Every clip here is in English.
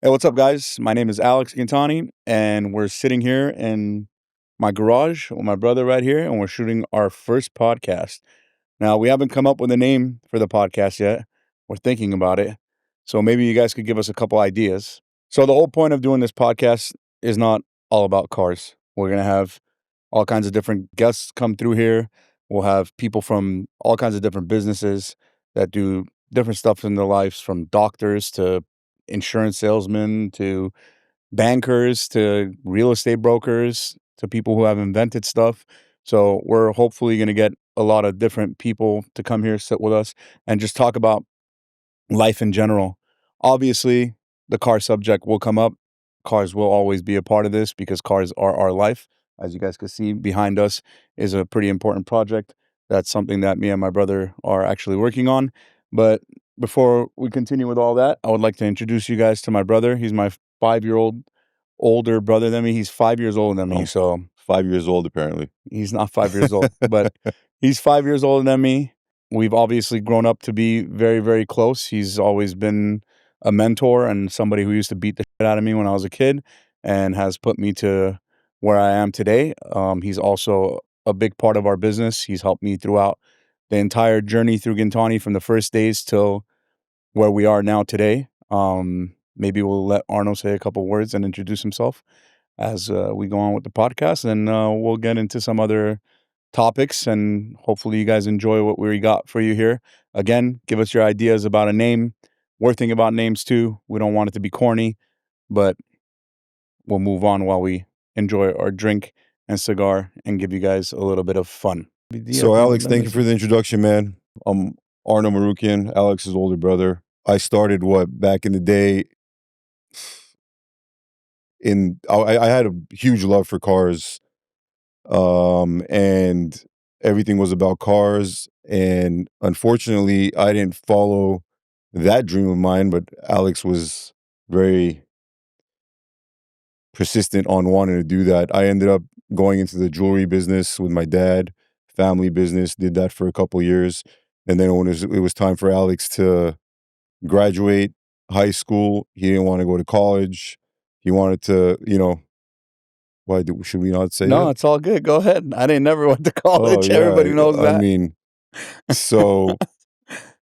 Hey, what's up, guys? My name is Alex Gintani, and we're sitting here in my garage with my brother right here, and we're shooting our first podcast. Now, we haven't come up with a name for the podcast yet. We're thinking about it. So maybe you guys could give us a couple ideas. So, the whole point of doing this podcast is not all about cars. We're going to have all kinds of different guests come through here. We'll have people from all kinds of different businesses that do different stuff in their lives, from doctors to insurance salesmen to bankers to real estate brokers to people who have invented stuff. So we're hopefully going to get a lot of different people to come here, sit with us, and just talk about life in general. Obviously, the car subject will come up. Cars will always be a part of this because cars are our life. As you guys can see behind us is a pretty important project. That's something that me and my brother are actually working on. But before we continue with all that, I would like to introduce you guys to my brother. He's my 5-year-old older brother than me. He's 5 years older than me. Oh, So 5 years old, apparently. he's not 5 years old, but he's 5 years older than me. We've obviously grown up to be very, very close. He's always been a mentor and somebody who used to beat the shit out of me when I was a kid and has put me to where I am today. He's also a big part of our business. He's helped me throughout the entire journey through Gintani from the first days till where we are now today. Maybe we'll let Arno say a couple words and introduce himself as we go on with the podcast, and we'll get into some other topics, and hopefully you guys enjoy what we got for you here. Again, give us your ideas about a name. We're thinking about names too. We don't want it to be corny, but we'll move on while we enjoy our drink and cigar and give you guys a little bit of fun. So, Alex, thank you for the introduction, man. I'm Arno Marukian, Alex's older brother. I started back in the day. I had a huge love for cars, and everything was about cars. And unfortunately, I didn't follow that dream of mine. But Alex was very persistent on wanting to do that. I ended up going into the jewelry business with my dad, family business, did that for a couple years. And then when it was time for Alex to graduate high school, he didn't want to go to college. He wanted to, should we not say No, that? it's all good. Go ahead. I didn't never went to Oh, college. yeah. Everybody knows I that. mean, so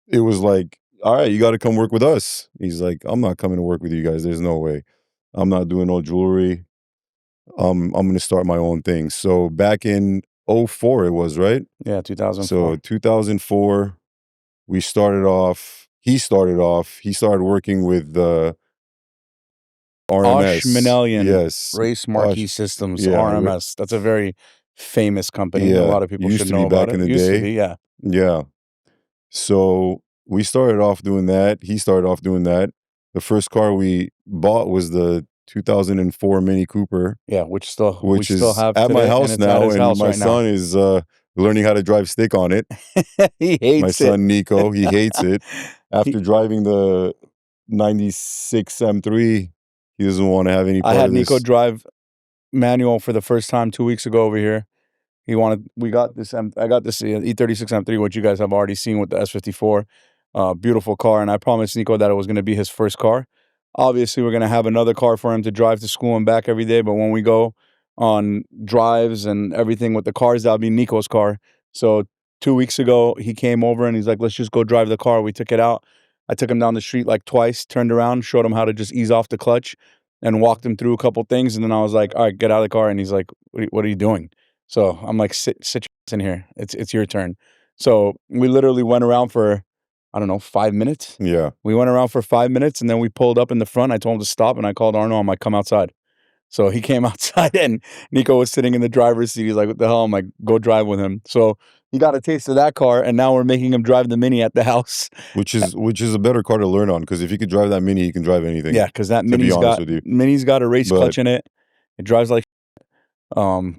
it was like, all right, you got to come work with us. He's like, I'm not coming to work with you guys. There's no way. I'm not doing no jewelry. I'm going to start my own thing. So back in 04 it was, right? Yeah, 2004. So 2004, he started working with the RMS. Oshmanelian Yes. Race Marquee Systems, yeah, RMS. That's a very famous company. Yeah, A lot of people used should to be know back about in it. the Used to day. be, yeah. Yeah. So we started off doing that. He started off doing that. The first car we bought was the 2004 Mini Cooper. Yeah, we Which still is have at my today, house and it's now, at his and house my right now. son is learning how to drive stick on it. He hates My it. son Nico, he hates it. After driving the 96 M3, he doesn't want to have any I part had of Nico this. drive manual for the first time 2 weeks ago over here. I got this E36 M3, which you guys have already seen with the S54. Beautiful car, and I promised Nico that it was going to be his first car. Obviously, we're going to have another car for him to drive to school and back every day, but when we go on drives and everything with the cars, that'll be Nico's car. So 2 weeks ago, he came over and he's like, let's just go drive the car. We took it out. I took him down the street like twice, turned around, showed him how to just ease off the clutch and walked him through a couple things. And then I was like, all right, get out of the car. And he's like, what are you doing? So I'm like, sit your ass in here. It's your turn. So we literally went around for, I don't know, 5 minutes. Yeah. We went around for 5 minutes and then we pulled up in the front. I told him to stop and I called Arno. I'm like, come outside. So he came outside and Nico was sitting in the driver's seat. He's like, what the hell? I'm like, go drive with him. So he got a taste of that car and now we're making him drive the Mini at the house. Which is a better car to learn on, because if he could drive that Mini, he can drive anything. Yeah, because that to be honest with you. Mini's got a race clutch in it. It drives like it's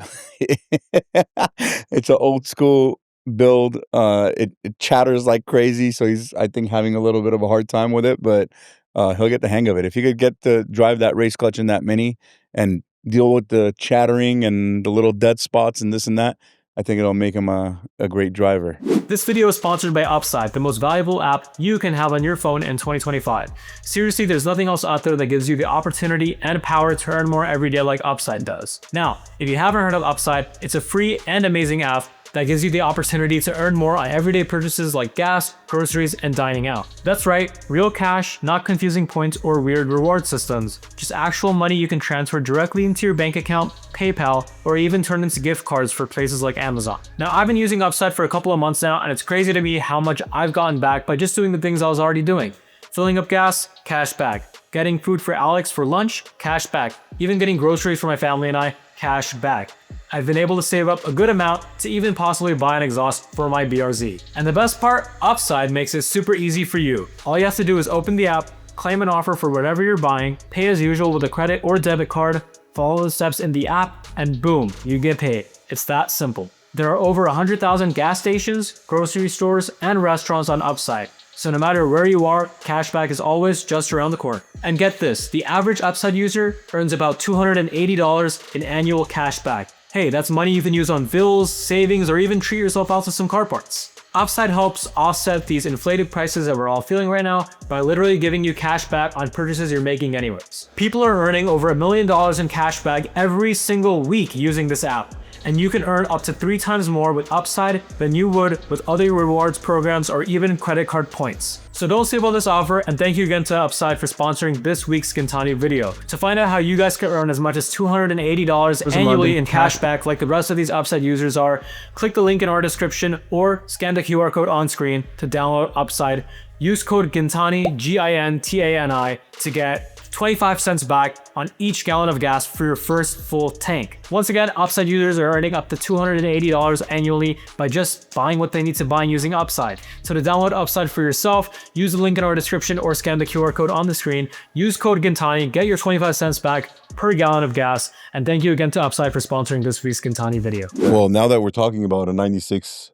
an old school build. It chatters like crazy, so he's, I think, having a little bit of a hard time with it, but he'll get the hang of it. If he could get to drive that race clutch in that Mini and deal with the chattering and the little dead spots and this and that, I think it'll make him a great driver. This video is sponsored by Upside, the most valuable app you can have on your phone in 2025. Seriously, there's nothing else out there that gives you the opportunity and power to earn more every day like Upside does. Now, if you haven't heard of Upside, it's a free and amazing app that gives you the opportunity to earn more on everyday purchases like gas, groceries, and dining out. That's right, real cash, not confusing points or weird reward systems. Just actual money you can transfer directly into your bank account, PayPal, or even turn into gift cards for places like Amazon. Now, I've been using Upside for a couple of months now, and it's crazy to me how much I've gotten back by just doing the things I was already doing. Filling up gas, cash back. Getting food for Alex for lunch, cash back. Even getting groceries for my family and I, cash back. I've been able to save up a good amount to even possibly buy an exhaust for my BRZ. And the best part, Upside makes it super easy for you. All you have to do is open the app, claim an offer for whatever you're buying, pay as usual with a credit or debit card, follow the steps in the app, and boom, you get paid. It's that simple. There are over 100,000 gas stations, grocery stores, and restaurants on Upside. So no matter where you are, cashback is always just around the corner. And get this, the average Upside user earns about $280 in annual cashback. Hey, that's money you can use on bills, savings, or even treat yourself out to some car parts. Upside helps offset these inflated prices that we're all feeling right now by literally giving you cash back on purchases you're making anyways. People are earning over $1 million in cash back every single week using this app. And you can earn up to 3 times more with Upside than you would with other rewards programs or even credit card points. So don't sleep on this offer, and thank you again to Upside for sponsoring this week's Gintani video. To find out how you guys can earn as much as $280 annually in cashback like the rest of these Upside users are, click the link in our description or scan the QR code on screen to download Upside. Use code Gintani, Gintani, to get 25 cents back on each gallon of gas for your first full tank. Once again, Upside users are earning up to $280 annually by just buying what they need to buy using Upside. So to download Upside for yourself, use the link in our description or scan the QR code on the screen. Use code Gintani, get your 25 cents back per gallon of gas. And thank you again to Upside for sponsoring this week's Gintani video. Well, now that we're talking about a 96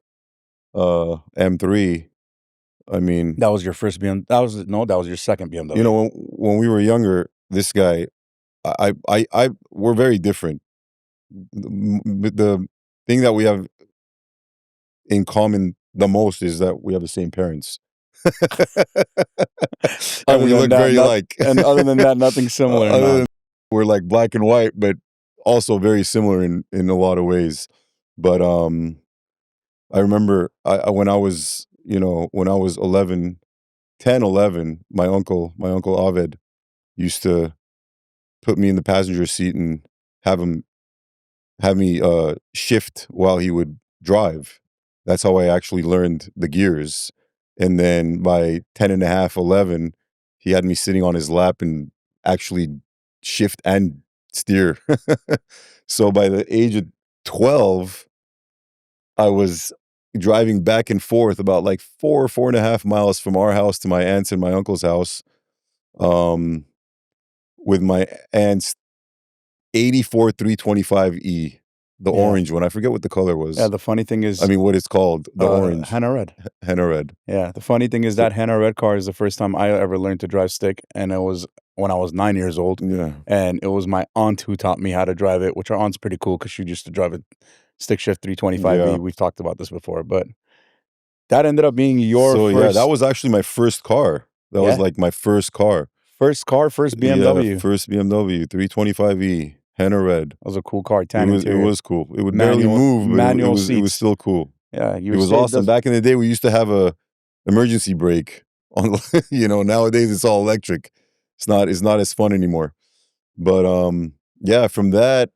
M3, I mean, That was your first BMW. That was your second BMW. you know, when we were younger, this guy, we're very different. The thing that we have in common the most is that we have the same parents. And we look very alike. And other than that, nothing similar. We're like black and white, but also very similar in a lot of ways. But I remember when I was 11, my uncle Aved used to put me in the passenger seat and have me shift while he would drive. That's how I actually learned the gears. And then by 10 and a half, 11, he had me sitting on his lap and actually shift and steer. So by the age of 12, I was driving back and forth about like 4.5 miles from our house to my aunt's and my uncle's house, with my aunt's 84 325E, the orange one. I forget what the color was. Yeah, the funny thing is, I mean, what it's called, the orange. Henna Red. Henna Red. Yeah, the funny thing is that Henna Red car is the first time I ever learned to drive stick, and it was when I was 9 years old. Yeah. And it was my aunt who taught me how to drive it, which our aunt's pretty cool because she used to drive a stick shift 325E. Yeah. We've talked about this before, but that ended up being your first. Yeah, that was actually my first car. That was like my first car. First BMW. Yeah, first BMW, 325E, Henna Red. That was a cool car. It was cool. It would barely move, but it was still cool. Yeah, it was awesome. Back in the day, we used to have a emergency brake on. Nowadays it's all electric. It's not as fun anymore. But yeah, from that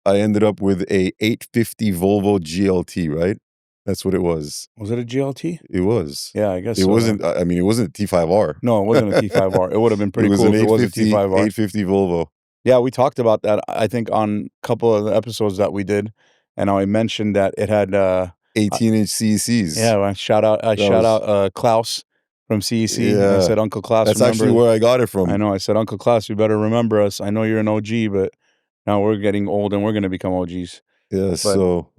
I ended up with a 850 Volvo GLT. Right, that's what it was. Was it a GLT? It was. Yeah, I guess it wasn't. I mean, it wasn't a T5R. No, it wasn't a T5R. It would have been pretty cool if it was a T5R. 850 Volvo. Yeah, we talked about that, I think, on a couple of the episodes that we did, and I mentioned that it had 18-inch CECs. Yeah, I shout out Klaus from CEC. Yeah. I said, Uncle Klaus. That's actually where I got it from. I know. I said, Uncle Klaus, you better remember us. I know you're an OG, but now we're getting old and we're going to become OGs. Yeah. So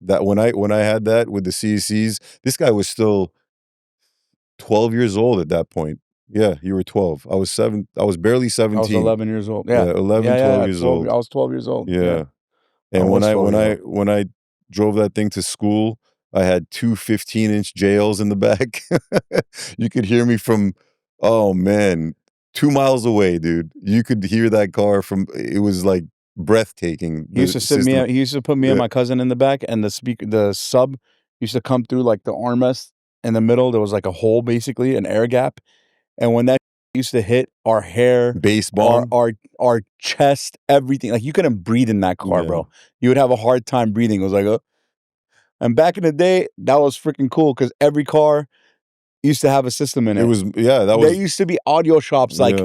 that when I had that with the CECs, this guy was still 12 years old at that point. Yeah, you were 12. I was barely 17. I was 11 years old. Yeah, 11, 12 years old. I was 12 years old. Yeah. And when I drove that thing to school. I had two 15-inch JLs in the back. You could hear me from, oh man, 2 miles away, dude. You could hear that car from, it was like breathtaking. He used to he used to put me and my cousin in the back, and the sub used to come through like the armrest in the middle. There was like a hole, basically, an air gap. And when that used to hit our hair, bass bomb, our chest, everything, like you couldn't breathe in that car, bro. You would have a hard time breathing. It was like, and back in the day, that was freaking cool because every car used to have a system in it. It was, there used to be audio shops like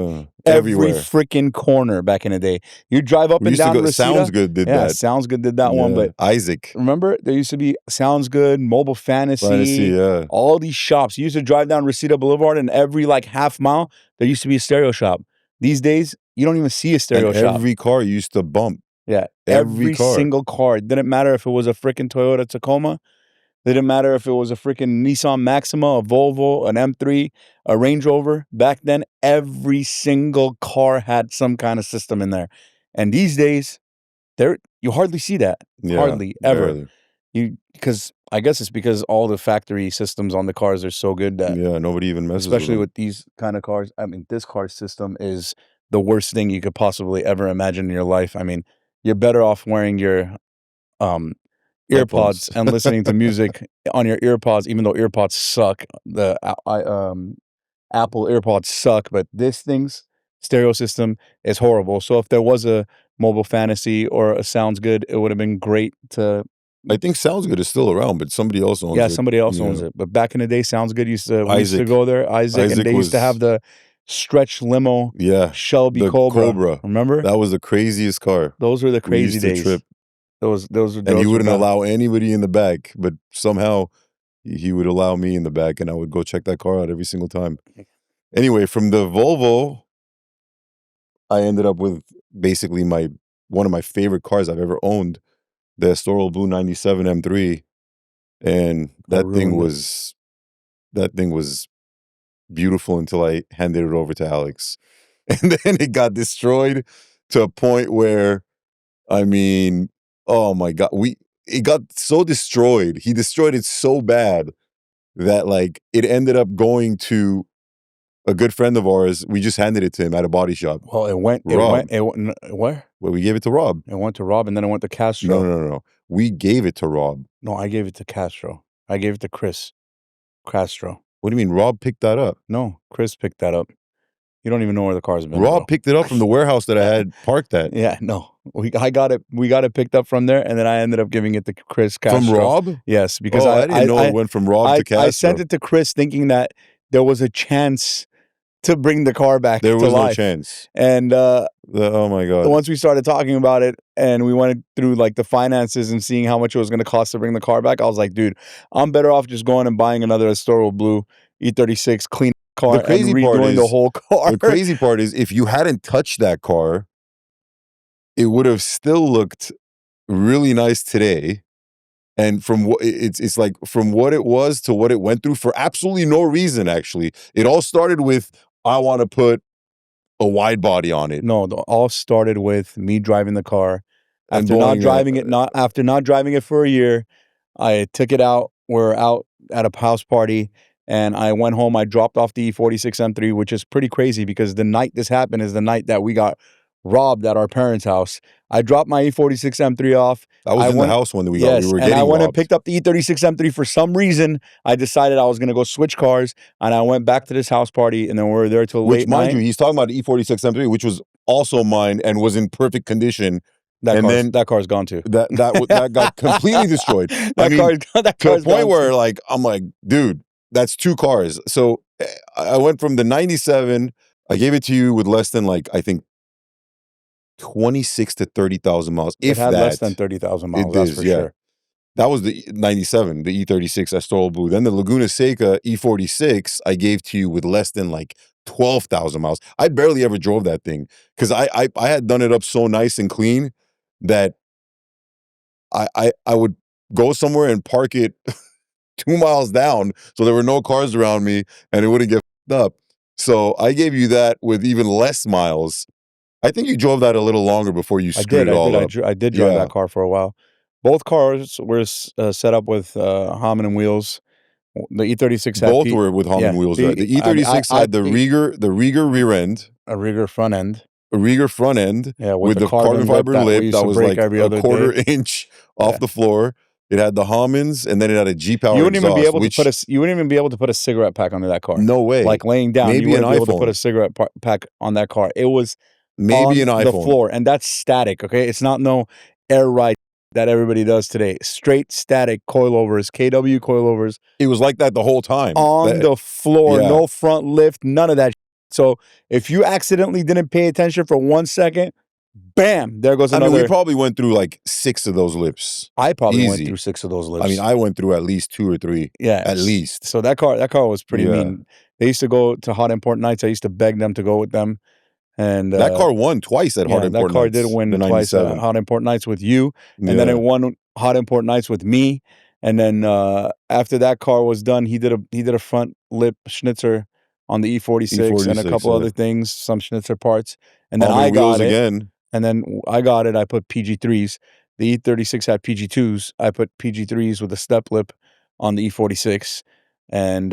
every freaking corner back in the day. You drive up and down Reseda. Sounds Good did that. Sounds Good did that one, but Isaac. Remember, there used to be Sounds Good, Mobile Fantasy, all these shops. You used to drive down Reseda Boulevard, and every like half mile, there used to be a stereo shop. These days, you don't even see a stereo shop. Every car used to bump. Yeah, every single car. It didn't matter if it was a freaking Toyota Tacoma. It didn't matter if it was a freaking Nissan Maxima, a Volvo, an M3, a Range Rover. Back then, every single car had some kind of system in there. And these days, you hardly see that. Hardly, ever. Because I guess it's because all the factory systems on the cars are so good that... Yeah, nobody even messes with them. Especially with these kind of cars. I mean, this car system is the worst thing you could possibly ever imagine in your life. I mean, you're better off wearing your... earpods and listening to music on your earpods, even though earpods suck. The Apple earpods suck, but this thing's stereo system is horrible. So if there was a Mobile Fantasy or a Sounds Good, it would have been great to... I think Sounds Good is still around, but somebody else owns it. Yeah, somebody else owns it. But back in the day, Sounds Good used to go there. Isaac, and they used to have the stretch limo. Yeah, Shelby Cobra. Remember? That was the craziest car. Those were the crazy days. Trip. Those and he wouldn't allow anybody in the back, but somehow he would allow me in the back, and I would go check that car out every single time. Anyway, from the Volvo, I ended up with basically one of my favorite cars I've ever owned, the Estoril Blue 97 M3, and that thing was beautiful until I handed it over to Alex, and then it got destroyed to a point where, I mean, oh my God, it got so destroyed. He destroyed it so bad that like it ended up going to a good friend of ours. We just handed it to him at a body shop. Well, it went where? Well, we gave it to Rob. It went to Rob, and then it went to Castro. No. We gave it to Rob. No, I gave it to Castro. I gave it to Chris Castro. What do you mean? Rob picked that up? No, Chris picked that up. You don't even know where the car's been. Rob picked it up from the warehouse that I had parked at. Yeah, no. We got it picked up from there, and then I ended up giving it to Chris Castro. From Rob? Yes, because I didn't know it went from Rob to Castro. I sent it to Chris thinking that there was a chance to bring the car back to life. There was no chance. And oh my God. Once we started talking about it and we went through like the finances and seeing how much it was going to cost to bring the car back, I was like, dude, I'm better off just going and buying another Estoril Blue E36 clean car and redoing the whole car. The crazy part is if you hadn't touched that car, it would have still looked really nice today. And from what it's like, from what it was to what it went through for absolutely no reason, actually. It all started with, I want to put a wide body on it. No, it all started with me driving the car. After not driving it for a year, I took it out. We're out at a house party, and I went home. I dropped off the E46 M3, which is pretty crazy because the night this happened is the night that we got robbed at our parents' house. I dropped my E46 M3 off. I was in the house when we got. Yes, we were and getting I went robbed. and picked up the E36 M3 for some reason. I decided I was going to go switch cars, and I went back to this house party, and then we were there till late night. Which, mind you, he's talking about the E46 M3, which was also mine and was in perfect condition. That car's gone too. That got completely destroyed. To a point where like I'm like, dude, that's two cars. So I went from the 97. I gave it to you with less than like, I think 26 to 30,000 miles. It had less than 30,000 miles. That's for sure. That was the 97, the E36 Estoril Blue. Then the Laguna Seca E46 I gave to you with less than like 12,000 miles. I barely ever drove that thing because I had done it up so nice and clean that I would go somewhere and park it 2 miles down so there were no cars around me and it wouldn't get f***ed up. So I gave you that with even less miles. I think you drove that a little longer before you screwed it all up. I did drive that car for a while. Both cars were set up with Hammond wheels. The E36 had Both were with Hammond wheels, right? The E36 had the Rieger rear end, a Rieger front end. a Rieger front end, Yeah, with the carbon fiber lip used that to was break like every a other quarter day. inch off the floor. It had the Hammonds, and then it had a G power You wouldn't even be exhaust. able to put a you wouldn't even be able to put a cigarette pack under that car. No way. Like laying down, Maybe you wouldn't an be able to put a iPhone. cigarette pack on that car. It was Maybe on an the iPhone. floor, and that's static. Okay, it's not no air ride that everybody does today. Straight static coilovers, KW coilovers It was like that the whole time. on the floor. yeah. No front lift, none of that. So if you accidentally didn't pay attention for 1 second, bam, there goes I another. mean, we probably went through like 6 of those lips. I probably went Easy. through 6 of those lips. I mean, I went through at least 2 or 3. Yeah, At least. So that car was pretty Yeah. mean. They used to go to Hot Import Nights. I used to beg them to go with them. And that car won twice at Hot Import that car Nights. did win the twice at 97. Hot Import Nights with you, and Yeah. then it won Hot Import Nights with me. And then after that car was done, he did a front lip schnitzer on the E46 and a couple yeah. other things, some schnitzer parts. And then Hammond I got wheels it. again. And then I got it. I put PG3s. The E36 had PG2s. I put PG3s with a step lip on the E46. And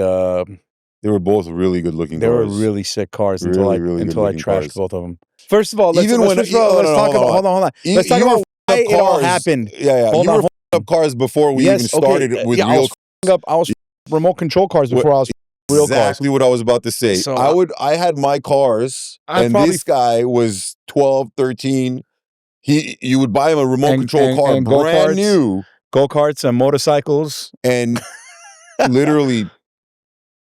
they were both really good looking cars. They were really sick cars until I trashed cars. both of them. First of all, let's Hold on. talk about let's talk about why it all happened. Yeah. You were up cars before we even started with real cars. I was remote control cars before I was real cars. Exactly what I was about to say. So, I had my cars, and this guy was 12, 13. You would buy him a remote control car, brand new. Go-karts and motorcycles. And literally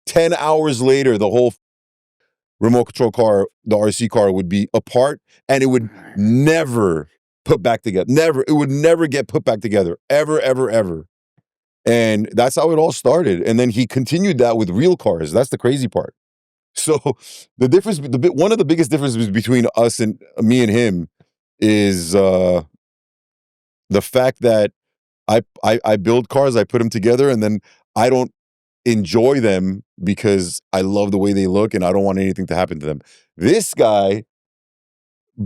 10 hours later, the whole remote control car, the RC car, would be apart, and it would never put back together. Never. It would never get put back together. Ever, ever, ever. And that's how it all started. And then he continued that with real cars. That's the crazy part. So one of the biggest differences between us and me and him is the fact that I build cars, I put them together, and then I don't enjoy them because I love the way they look and I don't want anything to happen to them. This guy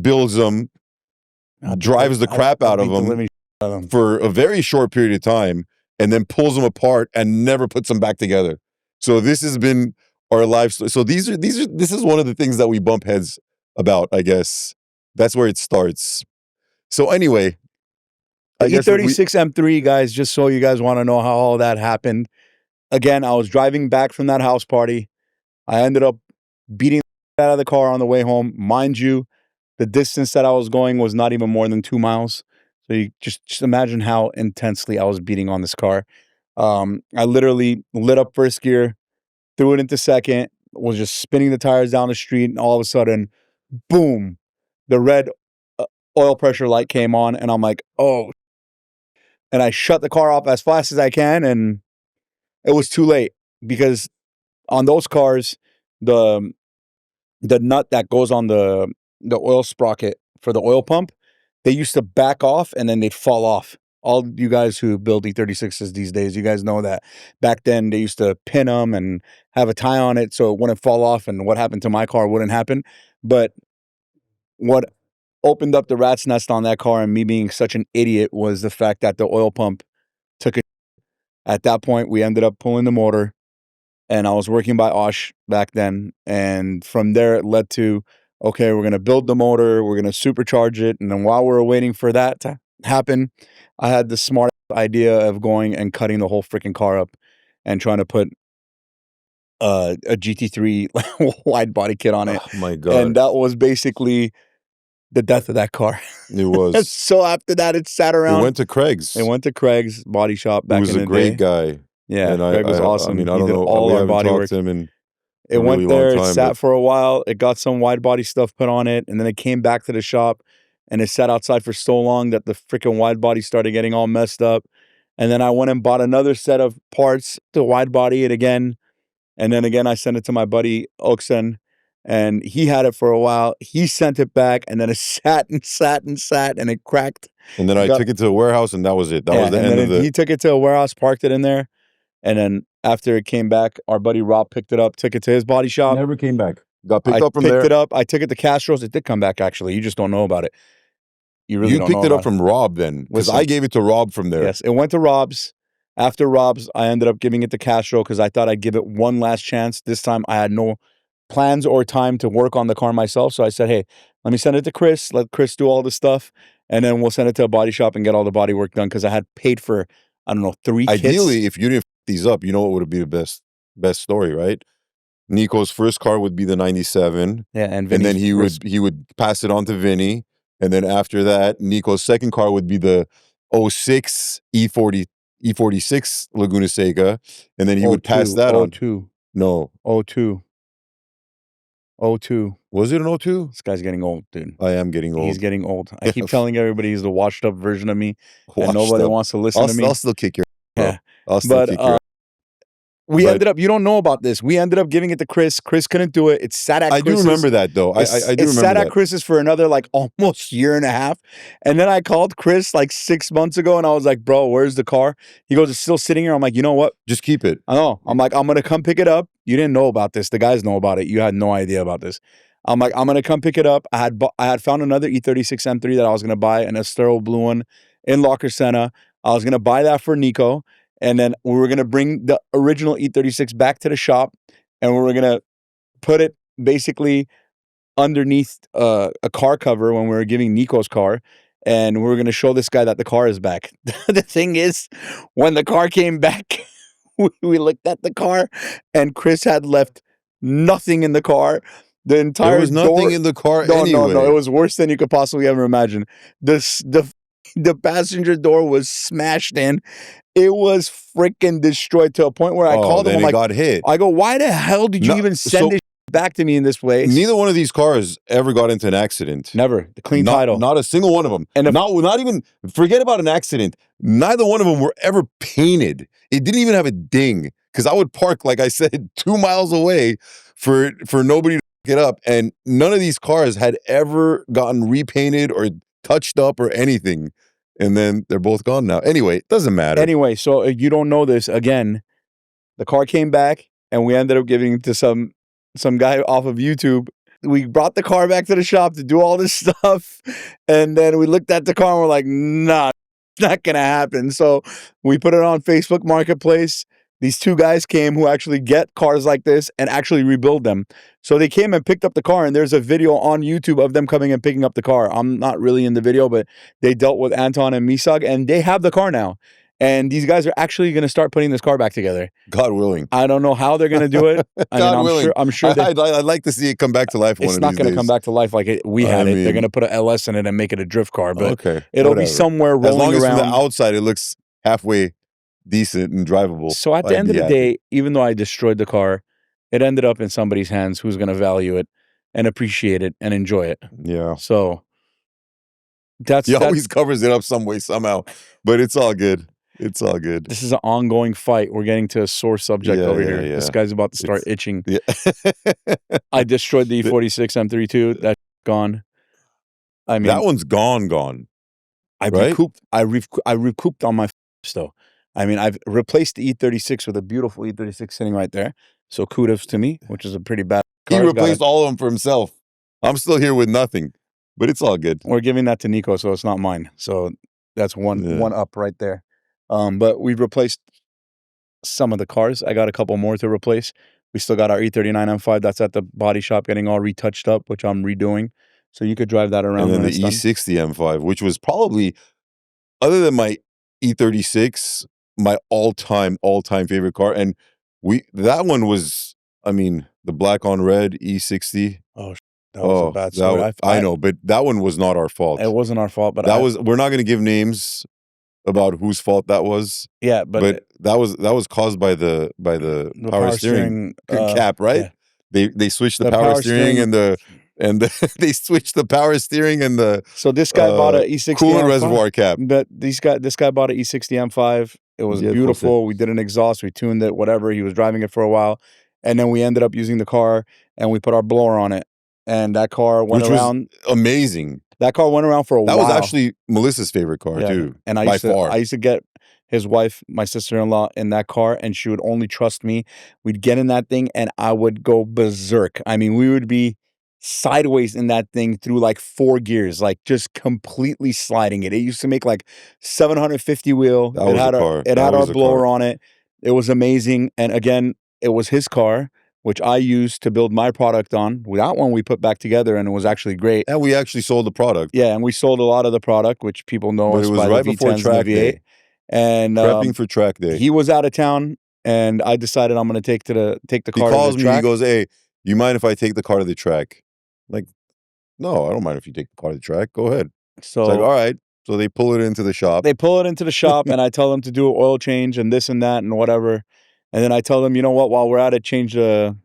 builds them, drives the crap out of them for a very short period of time, and then pulls them apart and never puts them back together. So this has been our life. So this is one of the things that we bump heads about, I guess. That's where it starts. So anyway, the E36 M3, guys, just so you guys want to know how all that happened. Again, I was driving back from that house party. I ended up beating out of the car on the way home. Mind you, the distance that I was going was not even more than 2 miles. So you just imagine how intensely I was beating on this car. I literally lit up first gear, threw it into second, was just spinning the tires down the street, and all of a sudden, boom, the red oil pressure light came on, and I'm like, oh. And I shut the car off as fast as I can, and it was too late, because on those cars, the nut that goes on the oil sprocket for the oil pump, they used to back off and then they'd fall off. All you guys who build E36s these days, you guys know that. Back then, they used to pin them and have a tie on it so it wouldn't fall off, and what happened to my car wouldn't happen. But what opened up the rat's nest on that car and me being such an idiot was the fact that the oil pump took a. At that point, we ended up pulling the motor, and I was working by Osh back then. And from there, it led to, okay, we're going to build the motor, we're going to supercharge it. And then while we were waiting for that to happen, I had the smart idea of going and cutting the whole freaking car up and trying to put a GT3 wide body kit on it. Oh my God. And that was basically the death of that car. It was. So after that, it sat around. It went to Craig's. It went to Craig's body shop back in the day. He was a great guy. Yeah, and Craig was awesome. I mean, I He don't did know. all we our haven't body talked work. to him in It a went really there, long it time, sat but for a while. It got some wide body stuff put on it, and then it came back to the shop, and it sat outside for so long that the freaking wide body started getting all messed up. And then I went and bought another set of parts to wide body it again. And then again, I sent it to my buddy Oxen, and he had it for a while. He sent it back, and then it sat and sat and sat, and it cracked. And then I took it to a warehouse, and that was it. That was the end of it. He took it to a warehouse, parked it in there. And then after it came back, our buddy Rob picked it up, took it to his body shop. Never came back. Got picked up from there. I picked it up. I took it to Castro's. It did come back, actually. You just don't know about it. you really You don't picked know it up about from Rob then, because Listen. I gave it to Rob from there. Yes, it went to Rob's. After Rob's, I ended up giving it to Castro because I thought I'd give it one last chance. This time I had no plans or time to work on the car myself. So I said, hey, let me send it to Chris. Let Chris do all the stuff. And then we'll send it to a body shop and get all the body work done because I had paid for, I don't know, 3 kits. Ideally, if you didn't f these up, you know what would be the best story, right? Nico's first car would be the 97. Yeah, and then Vinny's he would pass it on to Vinny. And then after that, Nico's second car would be the 06 E46 Laguna Seca. And then he would pass that on. 02. No. 02. 02. Was it an 02? This guy's getting old, dude. I am getting old. He's getting old. I keep telling everybody he's the washed up version of me, and Washed nobody up. wants to listen to me. I'll still kick your ass, Yeah. bro. I'll still kick your ass. We ended up, you don't know about this. We ended up giving it to Chris. Chris couldn't do it. It sat at Chris's. I do remember that, though. I do remember that. It sat at Chris's for another, like, almost year and a half. And then I called Chris, like, 6 months ago, and I was like, bro, where's the car? He goes, it's still sitting here. I'm like, you know what? Just keep it. I know. I'm like, I'm going to come pick it up. You didn't know about this. The guys know about it. You had no idea about this. I'm like, I'm going to come pick it up. I had found another E36 M3 that I was going to buy, an Estero blue one in Locker Center. I was going to buy that for Nico. And then we were going to bring the original E36 back to the shop, and we were going to put it basically underneath a car cover when we were giving Nico's car. And we were going to show this guy that the car is back. The thing is, when the car came back, we looked at the car, and Chris had left nothing in the car. The entire There was nothing in the car anyway. No. It was worse than you could possibly ever imagine. The passenger door was smashed in. It was freaking destroyed to a point where I called him. I'm like, got hit. I go, why the hell did you even send this back to me in this place? Neither one of these cars ever got into an accident. Never. The clean title. Not a single one of them. And not even, forget about an accident. Neither one of them were ever painted. It didn't even have a ding. Because I would park, like I said, 2 miles away for nobody to pick it up. And none of these cars had ever gotten repainted or touched up or anything. And then they're both gone now. Anyway, it doesn't matter. Anyway, so you don't know this. Again, the car came back, and we ended up giving it to some guy off of YouTube. We brought the car back to the shop to do all this stuff. And then we looked at the car and we're like, nah, it's not going to happen. So we put it on Facebook Marketplace. These 2 guys came who actually get cars like this and actually rebuild them. So they came and picked up the car, and there's a video on YouTube of them coming and picking up the car. I'm not really in the video, but they dealt with Anton and Misag, and they have the car now. And these guys are actually going to start putting this car back together. God willing. I don't know how they're going to do it. God willing. I'm sure I'd like to see it come back to life one of these days. It's not going to come back to life like we had it. They're going to put an LS in it and make it a drift car. But it'll be somewhere rolling around. As long as from the outside it looks halfway decent and drivable. So at the end of the day, even though I destroyed the car, it ended up in somebody's hands who's going to value it and appreciate it and enjoy it. Yeah. So he always covers it up some way, somehow. But it's all good. It's all good. This is an ongoing fight. We're getting to a sore subject over here. Yeah. This guy's about to start itching. Yeah. I destroyed the E46 M3 too. That's gone. I mean, that one's gone. I recouped on my though. I mean, I've replaced the E36 with a beautiful E36 sitting right there. So kudos to me, which is a pretty bad car. He replaced all of them for himself. I'm still here with nothing, but it's all good. We're giving that to Nico, so it's not mine. So that's one up right there. But we've replaced some of the cars. I got a couple more to replace. We still got our E39 M5 that's at the body shop getting all retouched up, which I'm redoing. So you could drive that around. And then the E60 M5, which was probably, other than my E36, my all-time favorite car. And that one was, I mean, the black on red E60. Oh, that was a bad story. I know, but that one was not our fault. It wasn't our fault, but we're not going to give names about whose fault that was. Yeah, but that was caused by the power steering cap, right? Yeah. They switched the power steering and they switched the power steering and the so this guy bought an E60 coolant M5, reservoir cap. But this guy bought an E60 M5. It was beautiful. We did an exhaust. We tuned it. Whatever. He was driving it for a while, and then we ended up using the car and we put our blower on it, and that car went around. Was amazing. That car went around for a while. That was actually Melissa's favorite car too. And I used to get his wife, my sister-in-law, in that car, and she would only trust me. We'd get in that thing, and I would go berserk. I mean, we would be sideways in that thing through like 4 gears, like just completely sliding it. It used to make like 750 wheel. That was a car. It That had our was a blower car. on it. It was amazing. And again, it was his car, which I used to build my product on. That one we put back together, and it was actually great. And we actually sold the product. Yeah, and we sold a lot of the product, which people know But us it was by right the before V10s and track the V8. day. And Prepping for track day. he was out of town, and I decided I'm going to take the He car to calls the me. track. He goes, "Hey, you mind if I take the car to the track?" Like, no, I don't mind if you take the car to the track. Go ahead. It's like, So all right. So they pull it into the shop. they pull it into the shop, and I tell them to do an oil change and this and that and whatever. And then I tell them, you know what? While we're at it, change the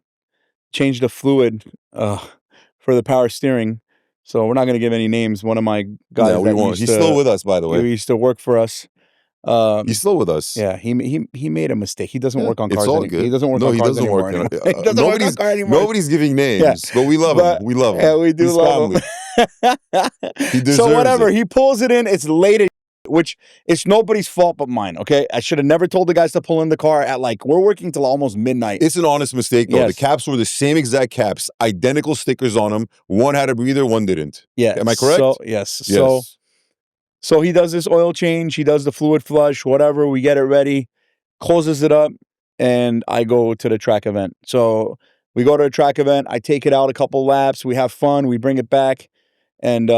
fluid for the power steering. So we're not going to give any names. One of my guys No, we won't. He's still with us, by the way. He used to work for us. He's still with us. Yeah, he made a mistake. He doesn't work on It's cars. all good. He doesn't work No, on he cars doesn't anymore. work on He doesn't work on cars anymore. Nobody's giving names, but we love him. We love him. Yeah, we do He's love family. He him. deserves So whatever, it. he pulls it in. It's late, which it's nobody's fault but mine. Okay, I should have never told the guys to pull in the car at like we're working till almost midnight. It's an honest mistake though. Yes. The caps were the same exact caps, identical stickers on them. One had a breather, one didn't. Yeah, am I correct? So, yes. Yes. So he does this oil change. He does the fluid flush, whatever. We get it ready, closes it up, and I go to the track event. So we go to a track event. I take it out a couple laps. We have fun. We bring it back, and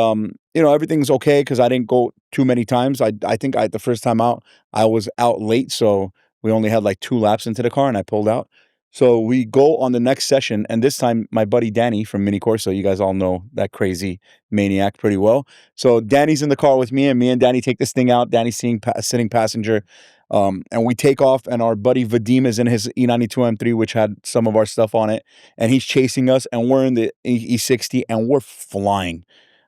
everything's okay because I didn't go too many times. I think the first time out I was out late, so we only had like 2 laps into the car, and I pulled out. So we go on the next session, and this time my buddy Danny from Mini Corso, you guys all know that crazy maniac pretty well. So Danny's in the car with me, and me and Danny take this thing out. Danny's sitting passenger, and we take off, and our buddy Vadim is in his E92 M3, which had some of our stuff on it, and he's chasing us, and we're in the E60, and we're flying.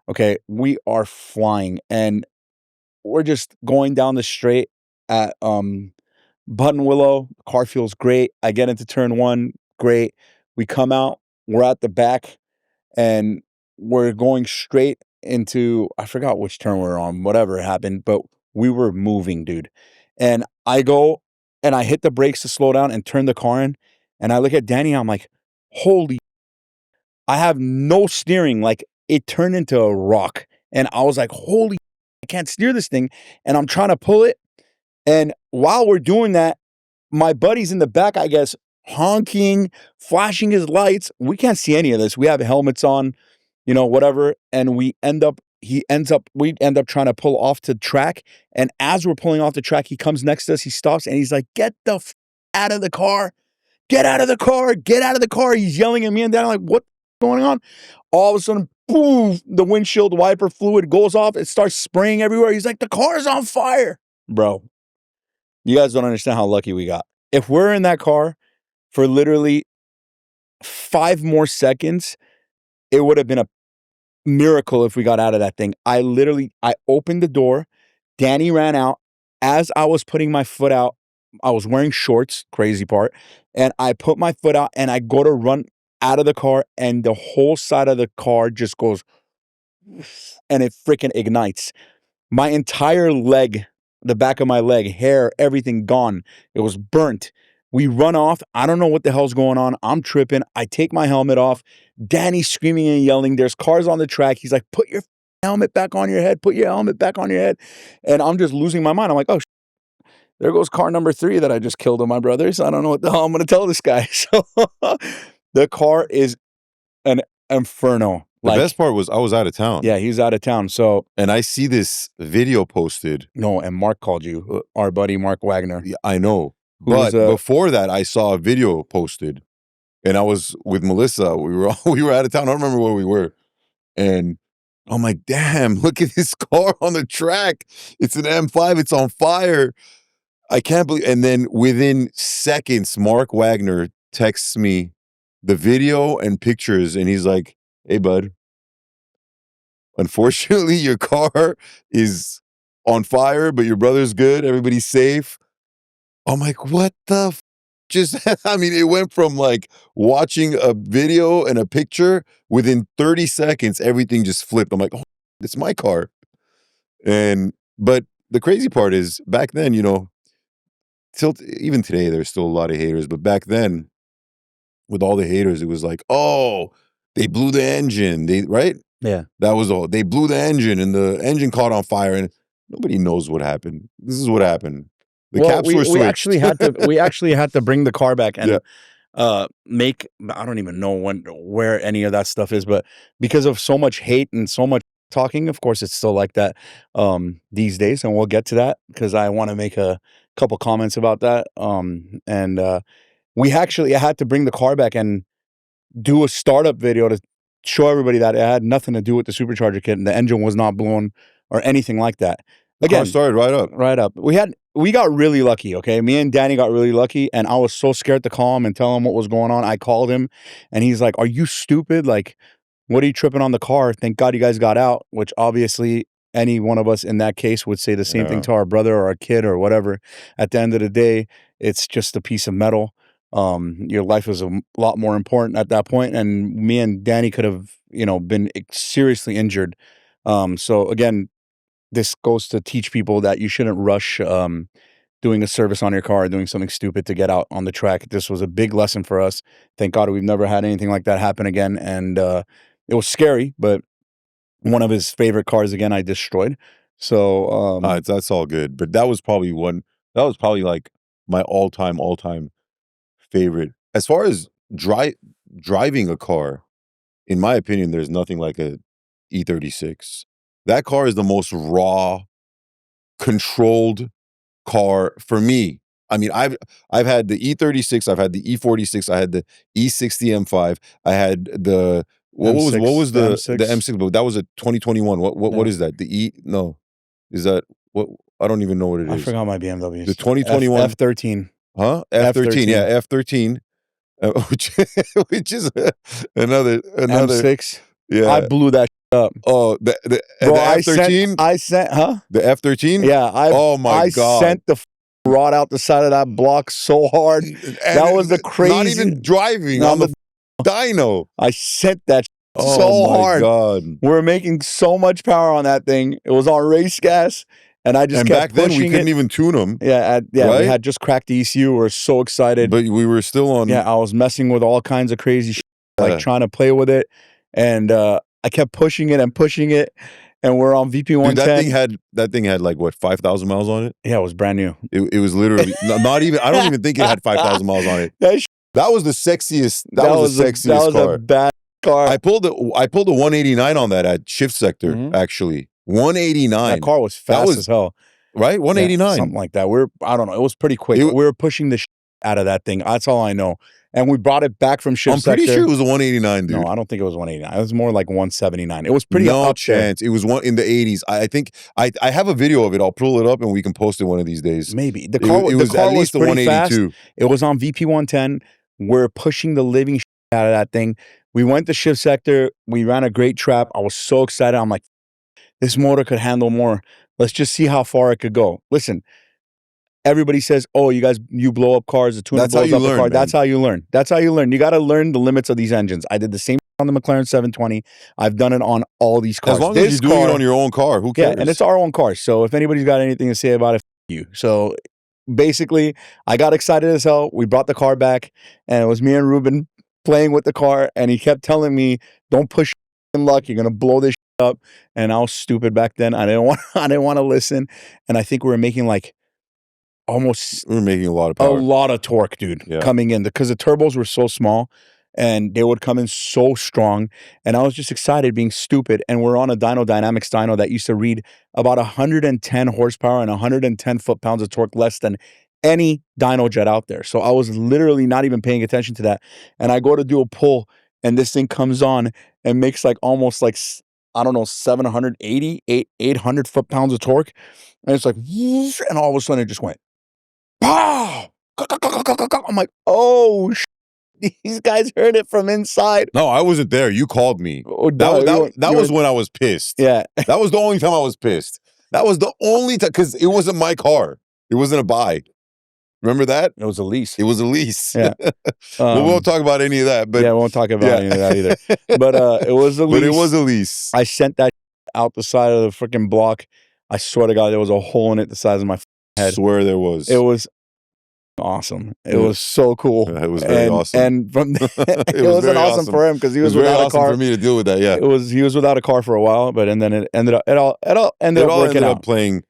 Okay, we are flying, and we're just going down the straight at Button Willow. Car feels great. I get into turn 1, great. We come out, we're at the back, and we're going straight into, I forgot which turn we're on, whatever happened, but we were moving, dude. And I go and I hit the brakes to slow down and turn the car in, and I look at Danny, I'm like, holy, I have no steering. Like, it turned into a rock. And I was like, holy, I can't steer this thing. And I'm trying to pull it. And while we're doing that, my buddy's in the back, I guess, honking, flashing his lights. We can't see any of this. We have helmets on, whatever. And we end up trying to pull off to track. And as we're pulling off the track, he comes next to us. He stops and he's like, get the out of the car. Get out of the car. Get out of the car. He's yelling at me and Dad. I'm like, what's going on? All of a sudden, boom, the windshield wiper fluid goes off. It starts spraying everywhere. He's like, the car's on fire. Bro, you guys don't understand how lucky we got. If we're in that car for literally 5 more seconds, it would have been a miracle if we got out of that thing. I opened the door. Danny ran out. As I was putting my foot out, I was wearing shorts, crazy part, and I put my foot out and I go to run out of the car and the whole side of the car just goes and it freaking ignites. My entire leg, the back of my leg, hair, everything gone. It was burnt. We run off. I don't know what the hell's going on. I'm tripping. I take my helmet off. Danny's screaming and yelling. There's cars on the track. He's like, put your helmet back on your head. Put your helmet back on your head. And I'm just losing my mind. I'm like, oh, there goes car number 3 that I just killed on my brothers. I don't know what the hell I'm going to tell this guy. So the car is an inferno. The best part was I was out of town. Yeah, he's out of town. So, and I see this video posted. No, and Mark called you, our buddy Mark Wagner. Yeah, I know. But before that, I saw a video posted, and I was with Melissa. We were out of town. I don't remember where we were, and I'm like, damn, look at this car on the track. It's an M5. It's on fire. I can't believe. And then within seconds, Mark Wagner texts me the video and pictures, and he's like, hey, bud, unfortunately, your car is on fire, but your brother's good. Everybody's safe. I'm like, what the I mean, it went from like watching a video and a picture, within 30 seconds, everything just flipped. I'm like, oh, it's my car. But the crazy part is back then, even today, there's still a lot of haters, but back then, with all the haters, it was like, oh, They blew the engine. Right? Yeah. That was all. They blew the engine, and the engine caught on fire, and nobody knows what happened. This is what happened. The caps were switched. We actually had to bring the car back and Yeah. make, I don't even know where any of that stuff is, but because of so much hate and so much talking, of course it's still like that these days, and we'll get to that because I want to make a couple comments about that. And we actually had to bring the car back and do a startup video to show everybody that it had nothing to do with the supercharger kit and the engine was not blown or anything like that. The car Again, started right up. right up. We got really lucky, okay? Me and Danny got really lucky, and I was so scared to call him and tell him what was going on. I called him, and he's like, "Are you stupid? Like, what are you tripping on the car? Thank God you guys got out," which obviously any one of us in that case would say the same thing Yeah. to our brother or our kid or whatever. At the end of the day, it's just a piece of metal. Your life is a lot more important at that point, and me and Danny could have, been seriously injured. So again, this goes to teach people that you shouldn't rush doing a service on your car or doing something stupid to get out on the track. This was a big lesson for us. Thank God we've never had anything like that happen again. And it was scary, but one of his favorite cars again, I destroyed. So That's all good. But that was probably like my all-time favorite. As far as driving a car, in my opinion, there's nothing like a E36. That car is the most raw, controlled car for me. I mean, I've had the E36, I've had the E46, I had the E60 M5, I had the what was the M6, but that was a 2021. What is that? Is that what? I don't even know what it is. I forgot my BMWs. The 2021 F13. Huh? F13. Yeah, F13. Which is another M6. Yeah. I blew that up. Oh, the Bro, F13? I sent, huh? The F13? Yeah. Oh my God. I sent the rod out the side of that block so hard. That was the crazy. Not even driving on the dyno. I sent that Oh so my hard. God. We were making so much power on that thing. It was on race gas, and I just And kept back then we pushing couldn't it. even tune them. Yeah, we right? had just cracked the ECU. We were so excited. But we were still on. Yeah, I was messing with all kinds of crazy shit, like trying to play with it, and I kept pushing it, and we're on VP 110. Dude, that thing had like what, 5,000 miles on it? Yeah, it was brand new. It was literally not even. I don't even think it had 5,000 miles on it. That was the sexiest. That was the sexiest that was car. A bad car. I pulled a 189 on that at Shift Sector. Actually, 189. That car was fast as hell. Right, 189, yeah, something like that. I don't know. It was pretty quick. We were pushing the out of that thing. That's all I know. And we brought it back from Shift Sector. I'm pretty sure it was a 189, dude. No, I don't think it was 189. It was more like 179. It was pretty up chance. there. It was one in the 80s. I think I have a video of it. I'll pull it up and we can post it one of these days. Maybe the car was at least 182. It was on VP 110. We're pushing the living out of that thing. We went to Shift Sector. We ran a great trap. I was so excited. I'm like, this motor could handle more. Let's just see how far it could go. Listen, everybody says, "Oh, you blow up cars. The tuner blows up the car." Man. That's how you learn. That's how you learn. You got to learn the limits of these engines. I did the same on the McLaren 720. I've done it on all these cars. As long as you're doing it on your own car, who cares? Yeah, and it's our own car. So if anybody's got anything to say about it, you. So basically, I got excited as hell. We brought the car back, and it was me and Ruben playing with the car, and he kept telling me, "Don't push luck. You're gonna blow this up." And I was stupid back then. I didn't want to listen. And I think we were making like almost we were making a lot of power. A lot of torque, dude, coming in because the turbos were so small and they would come in so strong. And I was just excited being stupid. And we're on a Dyno Dynamics dyno that used to read about 110 horsepower and 110 foot-pounds of torque less than any dyno jet out there. So I was literally not even paying attention to that. And I go to do a pull and this thing comes on and makes like almost like, I don't know, 800 foot-pounds of torque. And it's like, and all of a sudden it just went, pow! I'm like, oh, these guys heard it from inside. No, I wasn't there. You called me. Oh, that was when I was pissed. Yeah. That was the only time I was pissed. That was the only time, because it wasn't my car. It wasn't a buy. Remember that? It was a lease. It was a lease. Yeah. We won't talk about any of that. But yeah, we won't talk about any of that either. But it was a lease. But it was a lease. I sent that out the side of the freaking block. I swear to God, there was a hole in it the size of my head. I swear there was. It was awesome. It was so cool. It was very awesome. And from it wasn't awesome for him because he was very without awesome a car. for me to deal with that. Yeah, He was without a car for a while, but and then it ended up ended up playing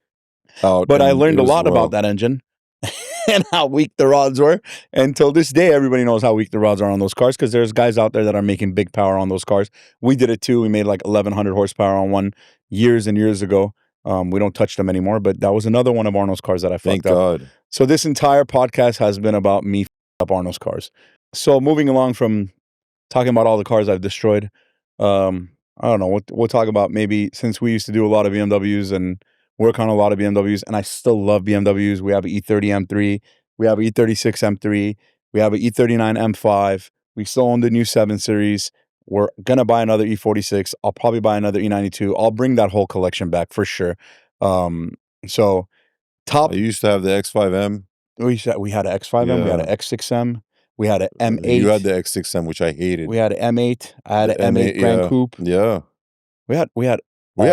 out. But I learned a lot about that engine and how weak the rods were. Until this day, everybody knows how weak the rods are on those cars because there's guys out there that are making big power on those cars. We did it too. We made like 1,100 horsepower on one years and years ago. We don't touch them anymore, but that was another one of Arno's cars that I fucked up. God. So this entire podcast has been about me up Arno's cars. So moving along from talking about all the cars I've destroyed, I don't know. We'll talk about maybe since we used to do a lot of BMWs and work on a lot of BMWs, and I still love BMWs. We have an E30 M3, we have an E36 M3, we have an E39 M5. We still own the new 7 Series. We're gonna buy another E46. I'll probably buy another E92. I'll bring that whole collection back for sure. So top. I used to have the X5M. We had an X5M. We had an X6M. We had an M8. You had the X6M, which I hated. We had an M8. I had an M8 Grand Coupe. Yeah. We had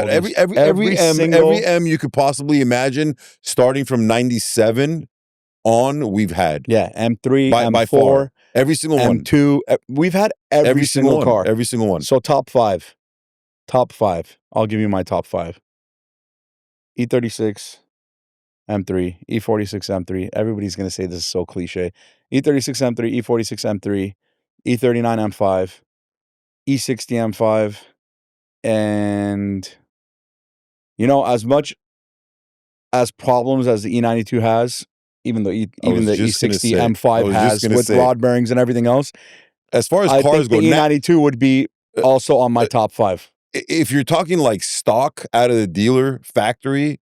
every M you could possibly imagine, starting from 97 on. We've had M3, M4, by far, every single one. M2. We've had every single car, every single one. So top five. I'll give you my top 5. E36 M3, E46 M3. Everybody's gonna say this is so cliche. E36 M3, E46 M3, E39 M5, E60 M5. And, you know, as much as problems as the E92 has, even though even the E60 M5 has with rod bearings and everything else, as far as I cars think the go, E92 would be also on my top 5. If you're talking like stock out of the dealer factory,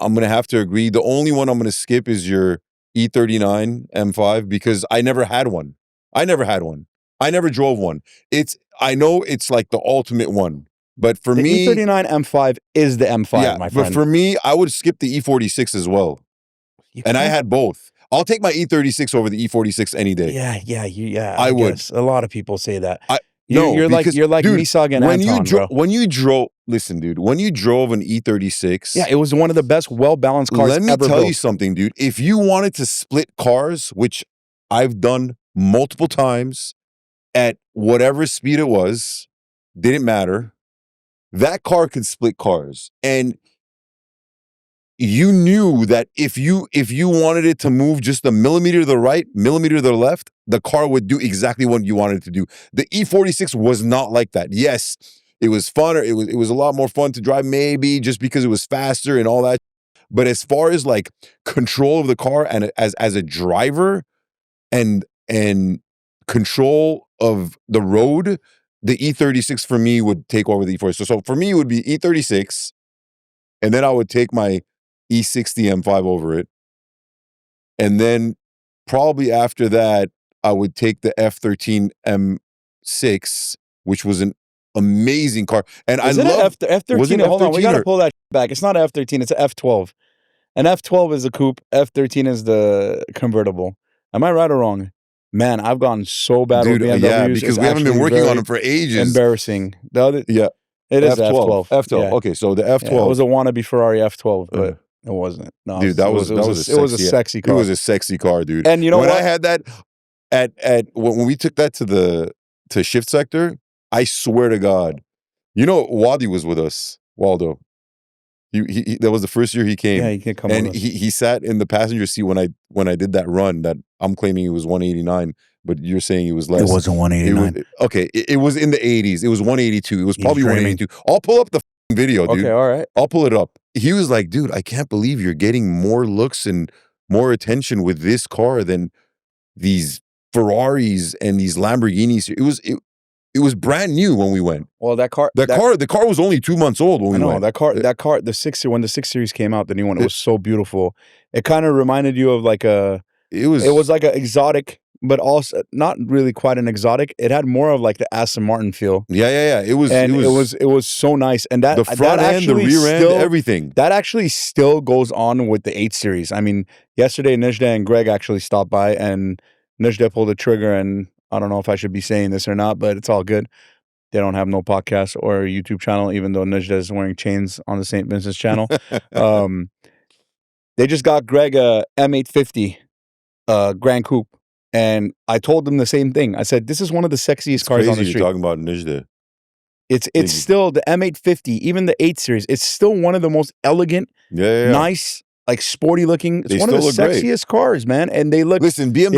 I'm going to have to agree. The only one I'm going to skip is your E39 M5 because I never had one. I never drove one. I know it's like the ultimate one, but for me, E39 M5 is the M5, my friend. But for me, I would skip the E46 as well. And I had both. I'll take my E36 over the E46 any day. Yeah. I would. A lot of people say that. You're like dude, Misag and Anton, bro. When you drove, listen, dude. When you drove an E36, it was one of the best, well-balanced cars ever built. Let me tell you something, dude. If you wanted to split cars, which I've done multiple times, at whatever speed it was, didn't matter. That car could split cars, and you knew that if you wanted it to move just a millimeter to the right, millimeter to the left, the car would do exactly what you wanted it to do. The E46 was not like that. Yes, it was funner. It was a lot more fun to drive, maybe just because it was faster and all that. But as far as like control of the car and as a driver and control of the road, the E36 for me would take over the E46. So for me, it would be E36, and then I would take my E60 M5 over it. And then probably after that, I would take the F13 M6, which was an amazing car. And I love F13. Hold on, we got to pull that back. It's not an F13, it's an F12. An F12 is the coupe, F13 is the convertible. Am I right or wrong? Man, I've gotten so bad with BMWs. Yeah, because we haven't been working on them for ages. Embarrassing. It is F12. F12. F12. Yeah. Okay, so the F12. Yeah, it was a wannabe Ferrari F12, but it wasn't. No, dude, it was a sexy car. It was a sexy car, dude. And you know when what? I had that when we took that to Shift Sector, I swear to God, you know, Wadi was with us. Waldo. He that was the first year he came. Yeah, he can't come. And he sat in the passenger seat when I did that run that I'm claiming it was 189, but you're saying it was less. It wasn't 189. It was in the 80s. It was 182. It was probably 182. I'll pull up the video, dude. Okay, all right. I'll pull it up. He was like, dude, I can't believe you're getting more looks and more attention with this car than these Ferraris and these Lamborghinis. It was brand new when we went. Well, the car was only 2 months old when we went. That car, when the 6 Series came out, the new one, it was so beautiful. It kind of reminded you of like it was like an exotic, but also not really quite an exotic. It had more of like the Aston Martin feel. Yeah. It was so nice. And that the front end, the rear end, everything. That actually still goes on with the 8 Series. I mean, yesterday Nijda and Greg actually stopped by, and Nijda pulled the trigger, and I don't know if I should be saying this or not, but it's all good. They don't have no podcast or YouTube channel, even though Nijda is wearing chains on the St. Vincent's channel. They just got Greg a M850 Grand Coupe, and I told them the same thing. I said, "This is one of the sexiest It's cars crazy on the you're street." talking about Nijde. It's still the M850, even the 8 Series. It's still one of the most elegant, Yeah. nice, like sporty looking. It's They one of the still look great. sexiest cars, man. And they look. Listen, look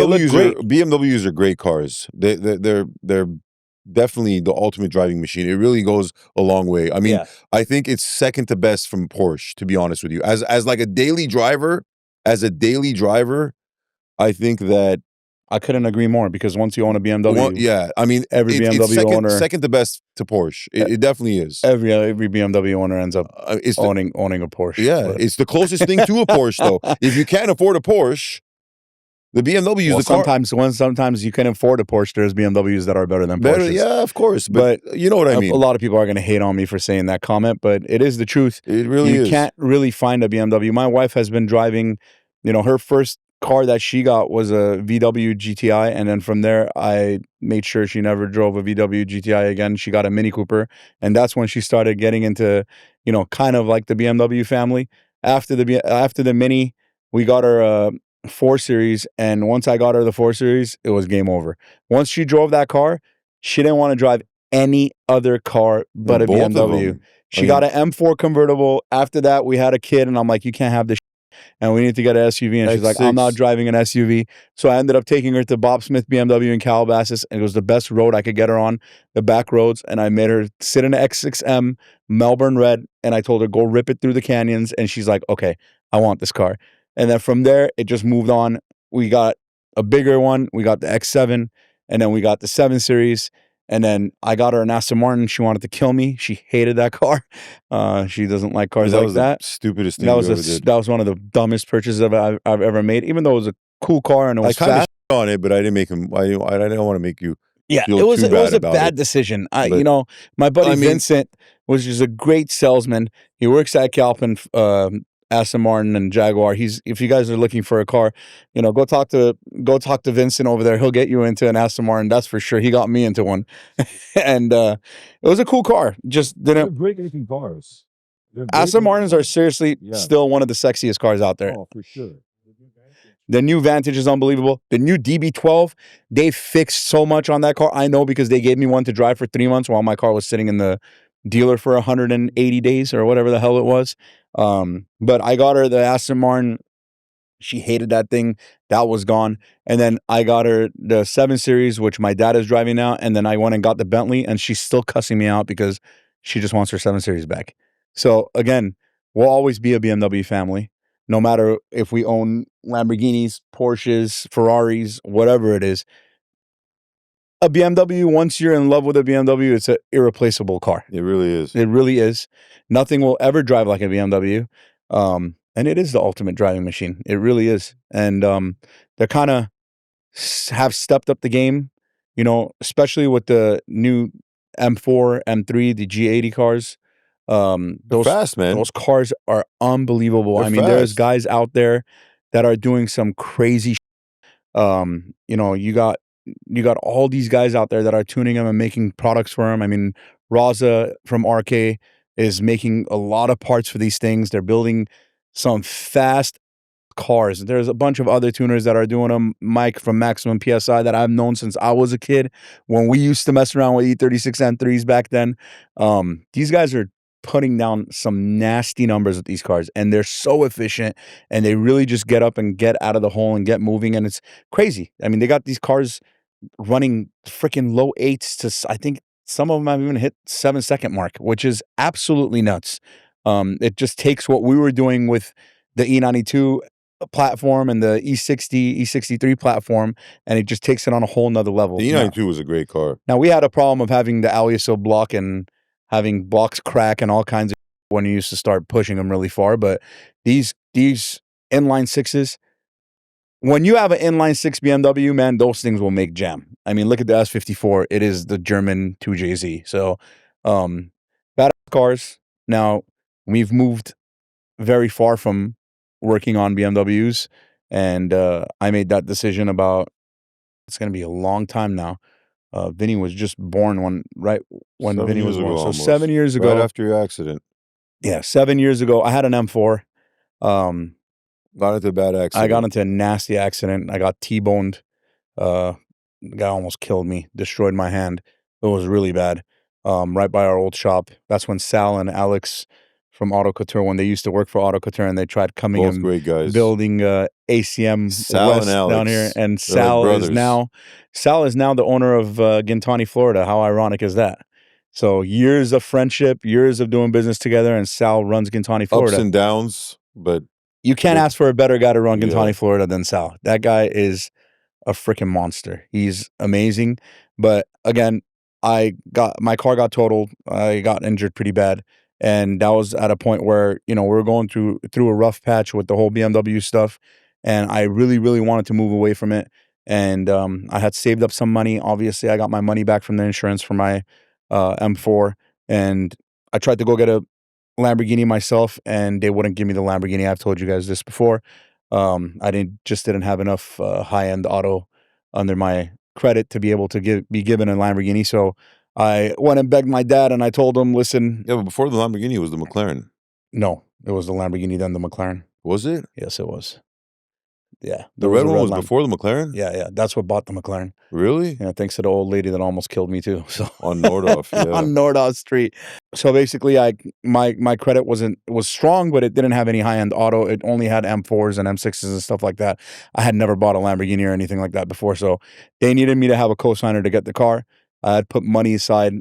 BMWs are great cars. They're definitely the ultimate driving machine. It really goes a long way. I mean, Yeah. I think it's second to best from Porsche, to be honest with you. As like a daily driver, I think that I couldn't agree more, because once you own a BMW, yeah, I mean, every it's BMW owner, second to best to Porsche. It definitely is. every BMW owner ends up It's owning a Porsche. yeah, but- it's the closest thing to a Porsche, though. If you can't afford a Porsche, the BMW is Well, the car. sometimes you can afford a Porsche. There's BMWs that are better than Porsches. Yeah, of course, but you know what I mean. A lot of people are going to hate on me for saying that comment, but it is the truth. It really You is. can't really find a BMW. My wife has been driving, her first car that she got was a VW GTI, and then from there I made sure she never drove a VW GTI again. She got a Mini Cooper, and that's when she started getting into, kind of like the BMW family. After the Mini, we got her 4 Series, and once I got her the 4 Series, it was game over. Once she drove that car, she didn't want to drive any other car but a Both of BMW. them. She got an M4 convertible. After that, we had a kid, and I'm like, you can't have this and we need to get an SUV. And she's like, I'm not X6. driving an SUV. So I ended up taking her to Bob Smith BMW in Calabasas, and it was the best road I could get her on, the back roads. And I made her sit in an X6M Melbourne red, and I told her, go rip it through the canyons. And she's like, okay, I want this car. And then from there, it just moved on. We got a bigger one. We got the X7, and then we got the 7 Series. And then I got her an Aston Martin. She wanted to kill me. She hated that car. She doesn't like cars like was that. the stupidest thing That you was ever did. that was one of the dumbest purchases I've ever made. Even though it was a cool car and it I was kind of fast. on it, but I didn't make him. I didn't want to make you. Yeah, feel it was too bad a about bad it. decision. But, My buddy I mean- Vincent was just a great salesman. He works at Calpin, Aston Martin and Jaguar. If you guys are looking for a car, go talk to Vincent over there. He'll get you into an Aston Martin. That's for sure. He got me into one, and it was a cool car. Just didn't. great looking cars. Aston Martins are seriously still one of the sexiest cars out there. for sure. The new Vantage is unbelievable. The new DB12, they fixed so much on that car. I know, because they gave me one to drive for 3 months while my car was sitting in the dealer for 180 days or whatever the hell it was. But I got her the Aston Martin. She hated that thing. That was gone. And then I got her the 7 Series, which my dad is driving now. And then I went and got the Bentley, and she's still cussing me out because she just wants her 7 Series back. So again, we'll always be a BMW family, no matter if we own Lamborghinis, Porsches, Ferraris, whatever it is. A BMW, once you're in love with a BMW, it's an irreplaceable car. It really is. It really is. Nothing will ever drive like a BMW. And it is the ultimate driving machine. It really is. And they kind of have stepped up the game, especially with the new M4, M3, the G80 cars. Those Fast, man. Those cars are unbelievable. They're I mean, there's fast. guys out there that are doing some crazy. You got all these guys out there that are tuning them and making products for them. I mean, Raza from RK is making a lot of parts for these things. They're building some fast cars. There's a bunch of other tuners that are doing them. Mike from Maximum PSI that I've known since I was a kid, when we used to mess around with E36 M3s back then. These guys are putting down some nasty numbers with these cars, and they're so efficient, and they really just get up and get out of the hole and get moving, and it's crazy. I mean, they got these cars running freaking low 8s to, I think some of them have even hit 7-second mark, which is absolutely nuts. It just takes what we were doing with the E92 platform and the E60, E63 platform, and it just takes it on a whole nother level. The E92 was a great car. Now, we had a problem of having the Aliasil block and having blocks crack and all kinds of when you used to start pushing them really far. But these inline sixes, when you have an inline 6 BMW, man, those things will make jam. I mean, look at the S54. It is the German 2JZ. So, badass cars. Now, we've moved very far from working on BMWs, and I made that decision about, it's going to be a long time now. Vinny was just born when Vinny was born. So almost. 7 years ago. Right after your accident. Yeah, 7 years ago, I had an M4. Got into a bad accident. I got into a nasty accident. I got T-boned. The guy almost killed me, destroyed my hand. It was really bad. Right by our old shop. That's when Sal and Alex from Auto Couture, when they used to work for Auto Couture, and they tried coming Both and great guys. building ACM Sal West and Alex down here. And like Sal is brothers. now the owner of Gintani, Florida. How ironic is that? So years of friendship, years of doing business together, and Sal runs Gintani, Ups Florida. and downs, but You can't ask for a better guy to run Gintani, Yeah. Florida than Sal. That guy is a freaking monster. He's amazing. But again, my car got totaled. I got injured pretty bad. And that was at a point where, we were going through a rough patch with the whole BMW stuff. And I really, really wanted to move away from it. And I had saved up some money. Obviously, I got my money back from the insurance for my M4. And I tried to go get a Lamborghini myself, and they wouldn't give me the Lamborghini. I've told you guys this before. I didn't have enough high-end auto under my credit to be able to be given a Lamborghini. So I went and begged my dad, and I told him, "Listen." Yeah, but before the Lamborghini was the McLaren. No, it was the Lamborghini, then the McLaren. Was it? Yes, it was. Yeah, The red one was before the McLaren? Yeah, that's what bought the McLaren. Really? Yeah, thanks to the old lady that almost killed me too. So On Nordhoff, yeah. on Nordhoff Street. So basically, my credit was strong, but it didn't have any high end auto. It only had M4s and M6s and stuff like that. I had never bought a Lamborghini or anything like that before, so they needed me to have a cosigner to get the car. I had put money aside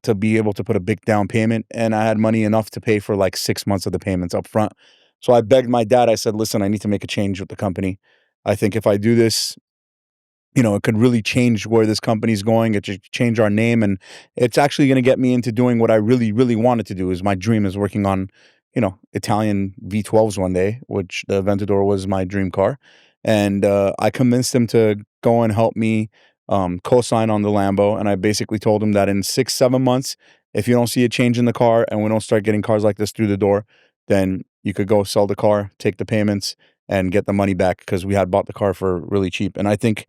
to be able to put a big down payment, and I had money enough to pay for like 6 months of the payments up front. So I begged my dad. I said, "Listen, I need to make a change with the company. I think if I do this, it could really change where this company's going. It should change our name, and it's actually going to get me into doing what I really, really wanted to do. Is my dream is working on, Italian V12s one day, which the Aventador was my dream car." And I convinced him to go and help me co-sign on the Lambo. And I basically told him that in 6-7 months, if you don't see a change in the car and we don't start getting cars like this through the door, then you could go sell the car, take the payments, and get the money back, because we had bought the car for really cheap. And I think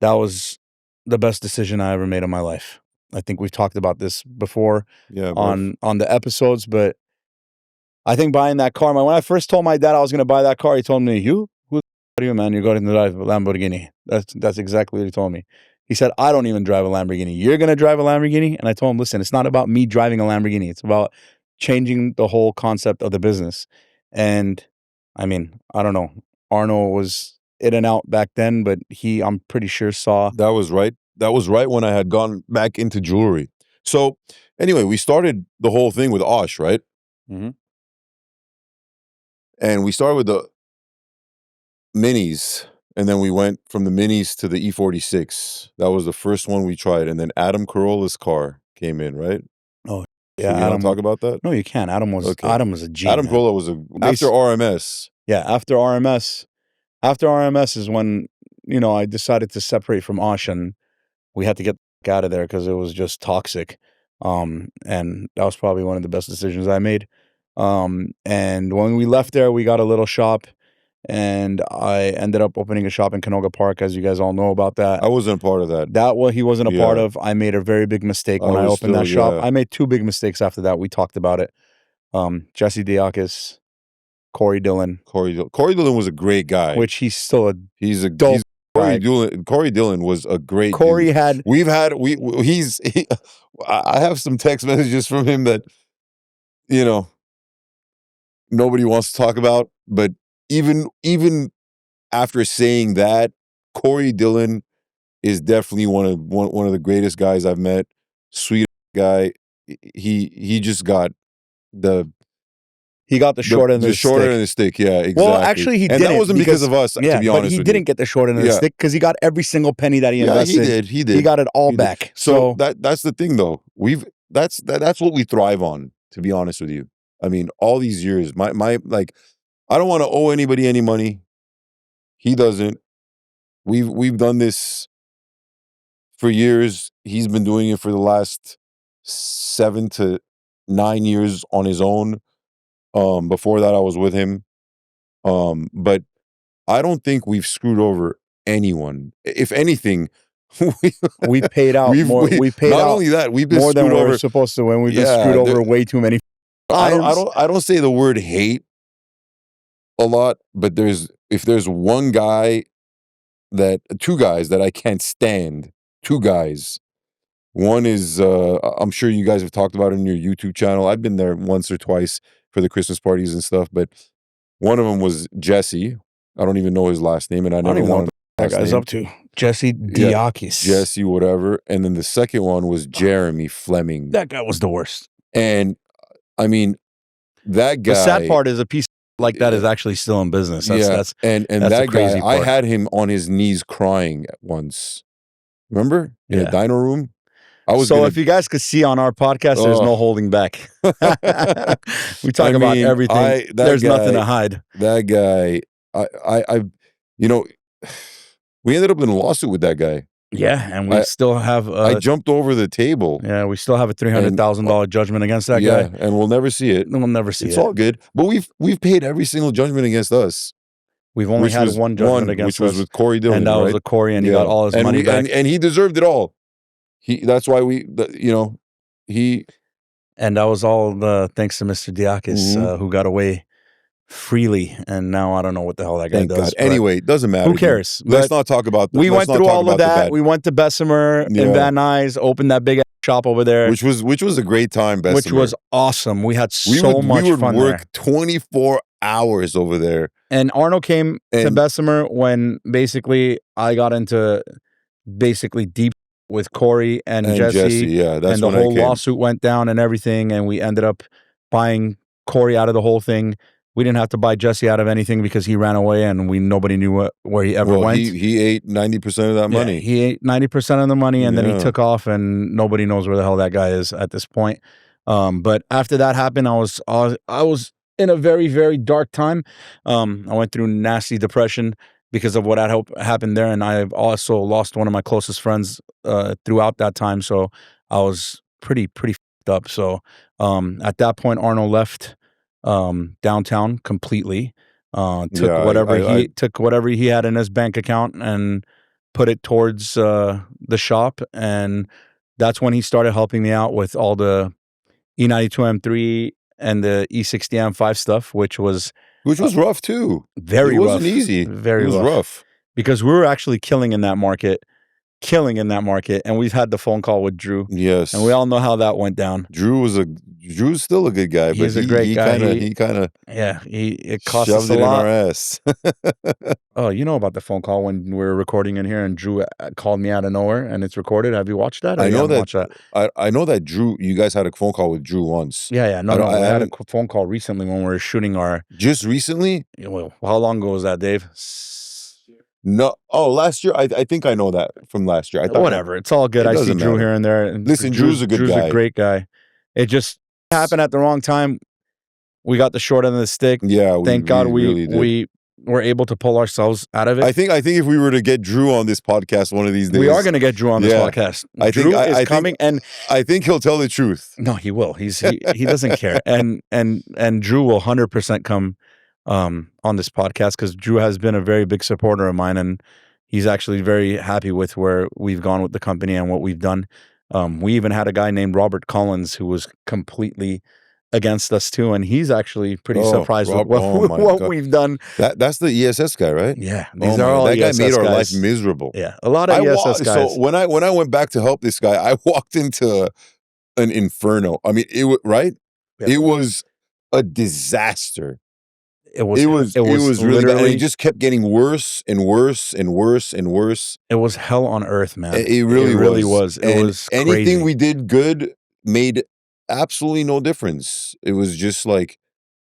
that was the best decision I ever made in my life. I think we've talked about this before on the episodes, but I think buying that car, when I first told my dad I was going to buy that car, he told me, "Who are you, man? You're going to drive a Lamborghini." That's exactly what he told me. He said, "I don't even drive a Lamborghini. You're going to drive a Lamborghini?" And I told him, "Listen, it's not about me driving a Lamborghini. It's about changing the whole concept of the business." And I mean, I don't know. Arno was in and out back then, but I'm pretty sure saw. That was right. That was right when I had gone back into jewelry. So anyway, we started the whole thing with Osh, right? Mm-hmm. And we started with the Minis, and then we went from the Minis to the E46. That was the first one we tried. And then Adam Carolla's car came in, right? Oh, yeah. Can we not talk about that? No, you can't. Adam was a G. Adam Carolla was after RMS. Yeah, after RMS. After RMS is when, I decided to separate from Osh, and we had to get out of there because it was just toxic. And that was probably one of the best decisions I made. And when we left there, we got a little shop, and I ended up opening a shop in Canoga Park, as you guys all know about that. I wasn't a part of that. That what he wasn't a part of. I made a very big mistake when I opened that shop. I made 2 big mistakes after that. We talked about it. Jesse Diakis, Corey Dillon. Corey Dillon was a great guy. Which he's still a he's a dope guy. Corey Dillon was a great Corey dude. I have some text messages from him that nobody wants to talk about, but even after saying that, Corey Dillon is definitely one of the greatest guys I've met. Sweet guy. He just got the short end of the stick. Short end of the stick, yeah, exactly. Well, actually, he didn't. And that wasn't because of us, to be honest but he didn't get the short end of the stick because he got every single penny that he invested. He did. He got it all back. So that's the thing, though. That's what we thrive on, to be honest with you. I mean, all these years, my I don't want to owe anybody any money. He doesn't. We've done this for years. He's been doing it for the last 7 to 9 years on his own. Before that, I was with him. But I don't think we've screwed over anyone. If anything, we paid out more. We paid not out only that, we've been more screwed than over. we're supposed to. When we've been screwed over way too many times. I don't say the word hate a lot, but if there's one guy two guys that I can't stand, two guys. One is, I'm sure you guys have talked about it in your YouTube channel. I've been there once or twice for the Christmas parties and stuff, but one of them was Jesse. I don't even know his last name, and I never wanted that guy's up to. Jesse Diakis. Jesse, whatever. And then the second one was Jeremy Fleming. That guy was the worst. And I mean, that guy. The sad part is a piece like that is actually still in business. That's and that's that crazy guy, I part. had him on his knees crying once. Remember? In a dino room? If you guys could see on our podcast, there's no holding back. We talk about everything. There's nothing to hide. That guy, we ended up in a lawsuit with that guy. Yeah, and we still have. I jumped over the table. Yeah, we still have a $300,000 judgment against that guy. And we'll never see it. We'll never see it. It's all good. But we've paid every single judgment against us. We've only had one judgment against us, which was with Corey Dillon, and that was with Corey, and he got all his money back. And he deserved it all. That's why and that was all thanks to Mr. Diakis, who got away freely, and now I don't know what the hell that guy does. God. Anyway, it doesn't matter. Who cares? Let's not talk about that. We went through all of that. We went to Bessemer in Van Nuys, opened that big shop over there, which was a great time. Bessemer. Which was awesome. We had so much fun. We would work 24 hours over there. And Arno came to Bessemer when basically I got into deep with Corey and Jesse. Yeah, that's and the whole lawsuit went down and everything, and we ended up buying Corey out of the whole thing. We didn't have to buy Jesse out of anything because he ran away and nobody knew where he ever went. He ate 90% of that money. He ate 90% of the money, and then he took off, and nobody knows where the hell that guy is at this point. But after that happened, I was in a very, very dark time. I went through nasty depression because of what had happened there, and I've also lost one of my closest friends throughout that time. So I was pretty f***ed up. So at that point, Arno left downtown completely. Took whatever he had in his bank account and put it towards the shop, and that's when he started helping me out with all the E92 M3 and the E60 M5 stuff, which was rough too. Very rough. It wasn't easy. It was rough because we were actually killing in that market, and we've had the phone call with Drew. Yes, and we all know how that went down. Drew's still a good guy. He's a great guy. It cost us a lot. In our ass. Oh, you know about the phone call when we were recording in here, and Drew called me out of nowhere, and it's recorded. Have you watched that? I know that. I know that Drew. You guys had a phone call with Drew once. Yeah. No. I had a phone call recently when we were shooting our. Just recently? Well, how long ago was that, Dave? No. Oh, last year. I think I know that from last year. Whatever. It's all good. I see Drew here and there. Listen, Drew's a good guy. Drew's a great guy. It just happened at the wrong time. We got the short end of the stick. Yeah. Thank God we were able to pull ourselves out of it. I think if we were to get Drew on this podcast one of these days, we are going to get Drew on this podcast. Drew is coming, and I think he'll tell the truth. No, he will. He doesn't care, and Drew will 100% come on this podcast because Drew has been a very big supporter of mine, and he's actually very happy with where we've gone with the company and what we've done. We even had a guy named Robert Collins who was completely against us too, and he's actually pretty surprised with what we've done. That's the ESS guy, right? Yeah, these are all that ESS guy made our guys. life miserable. Yeah, a lot of ESS guys. So when I went back to help this guy, I walked into an inferno. I mean, it was a disaster. It was really bad. And it just kept getting worse and worse and worse and worse. It was hell on earth, man. It really was. It was crazy. Anything we did good made absolutely no difference. It was just like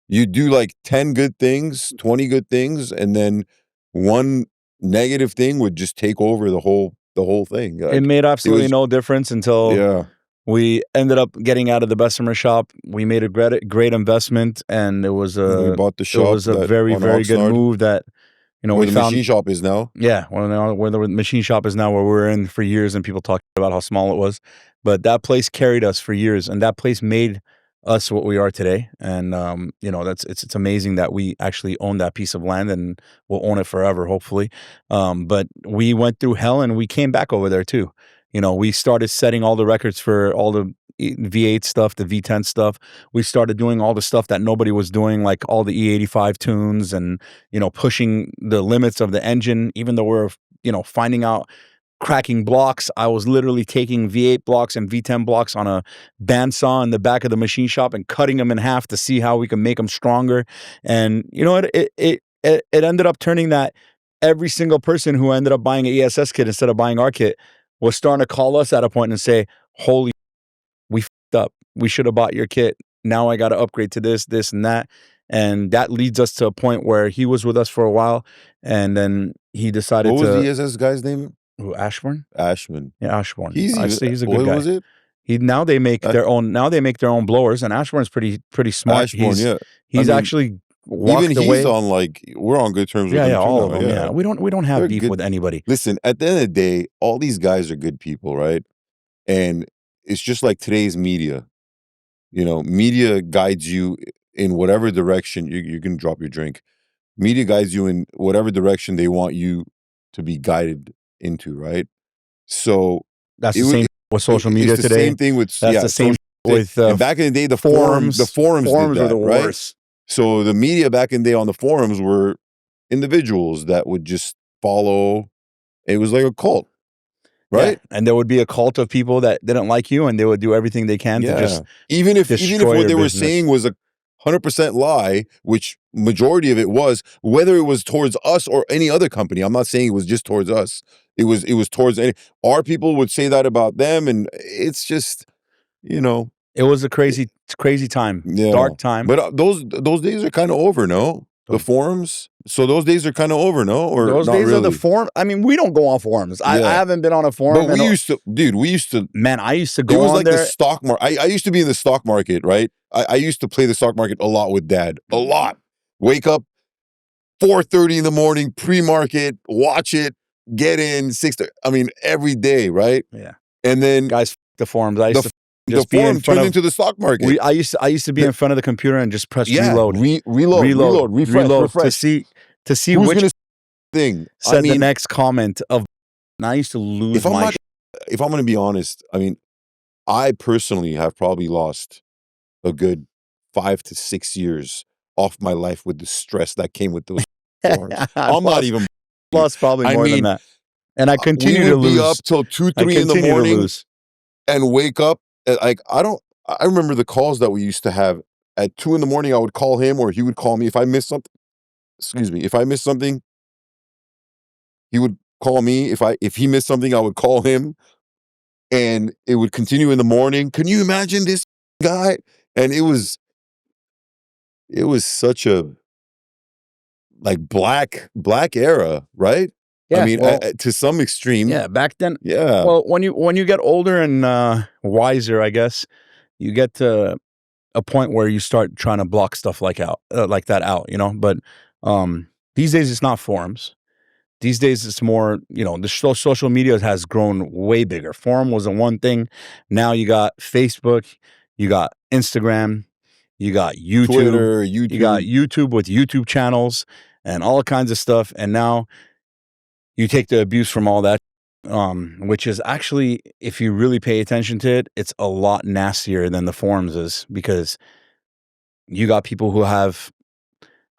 you do like 10 good things, 20 good things, and then one negative thing would just take over the whole thing. Like, it made absolutely no difference until we ended up getting out of the Bessemer shop. We made a great investment, and we bought the shop. It was a very, very good move that, where the machine shop is now. Yeah, where the machine shop is now, where we were in for years, and people talked about how small it was. But that place carried us for years, and that place made us what we are today. And it's amazing that we actually own that piece of land, and we'll own it forever, hopefully. But we went through hell, and we came back over there too. We started setting all the records for all the V8 stuff, the V10 stuff. We started doing all the stuff that nobody was doing, like all the E85 tunes and, pushing the limits of the engine, even though we're, finding out cracking blocks. I was literally taking V8 blocks and V10 blocks on a bandsaw in the back of the machine shop and cutting them in half to see how we can make them stronger. And it ended up turning that every single person who ended up buying an ESS kit instead of buying our kit was starting to call us at a point and say, holy, we fucked up. We should have bought your kit. Now I got to upgrade to this, and that. And that leads us to a point where he was with us for a while, and then he decided What was to... the ESS guy's name? Who, Ashburn? Ashman. Yeah, Ashburn. He's a good what guy. was it? Now they make their own. Now they make their own blowers, and Ashburn's pretty smart. Ashburn, yeah. He's actually walked even away. He's on we're on good terms with him. Yeah, all of now. them. Yeah, we don't have They're beef good. with anybody. Listen, at the end of the day, all these guys are good people, right? And it's just like today's media. Media guides you in whatever direction. You can drop your drink. Media guides you in whatever direction they want you to be guided into, right? So that's the same with social media it's the today. Same thing with that's the same with and back in the day, the forums. The forums did that, were the right? worst. So the media back in the day on the forums were individuals that would just follow. It was like a cult, right? Yeah. And there would be a cult of people that didn't like you, and they would do everything they can to just even if what they were business. saying was 100% lie, which majority of it was, whether it was towards us or any other company. I'm not saying it was just towards us. It was towards our people would say that about them, and it's just, it was a crazy time, dark time. But those days are kind of over, no? The forums. So those days are kind of over, no? Or those not days really? are the forum. I mean, we don't go on forums. I haven't been on a forum. But we used to. Man, I used to go on there. It was like the stock market. I used to be in the stock market, right? I used to play the stock market a lot with Dad. A lot. Wake up 4:30 in the morning, pre-market, watch it, get in 6:30. I mean, every day, right? Yeah. And then guys, the forums. I used to just the forum turned into the stock market. I used to be in front of the computer and just press reload, refresh to see who's which thing said the next comment of. And I used to lose my. If I'm going to be honest, I mean, I personally have probably lost a good 5 to 6 years off my life with the stress that came with those forums. I'm not even lost probably more than that, and I continue to lose. Be up till 2, 3 in the morning and wake up. I remember the calls that we used to have at 2 in the morning. I would call him, or he would call me if I missed something. Excuse me, if I missed something, he would call me. If he missed something, I would call him, and it would continue in the morning. Can you imagine this guy? And it was such a black era, right? Yeah, I mean, to some extreme. Yeah, back then. Yeah. Well, when you get older and wiser, I guess, you get to a point where you start trying to block stuff like that out, But these days it's not forums. These days it's more, the social media has grown way bigger. Forum was the one thing. Now you got Facebook, you got Instagram, you got YouTube, Twitter, you got YouTube with YouTube channels and all kinds of stuff. And now you take the abuse from all that, which is actually, if you really pay attention to it, it's a lot nastier than the forums is, because you got people who have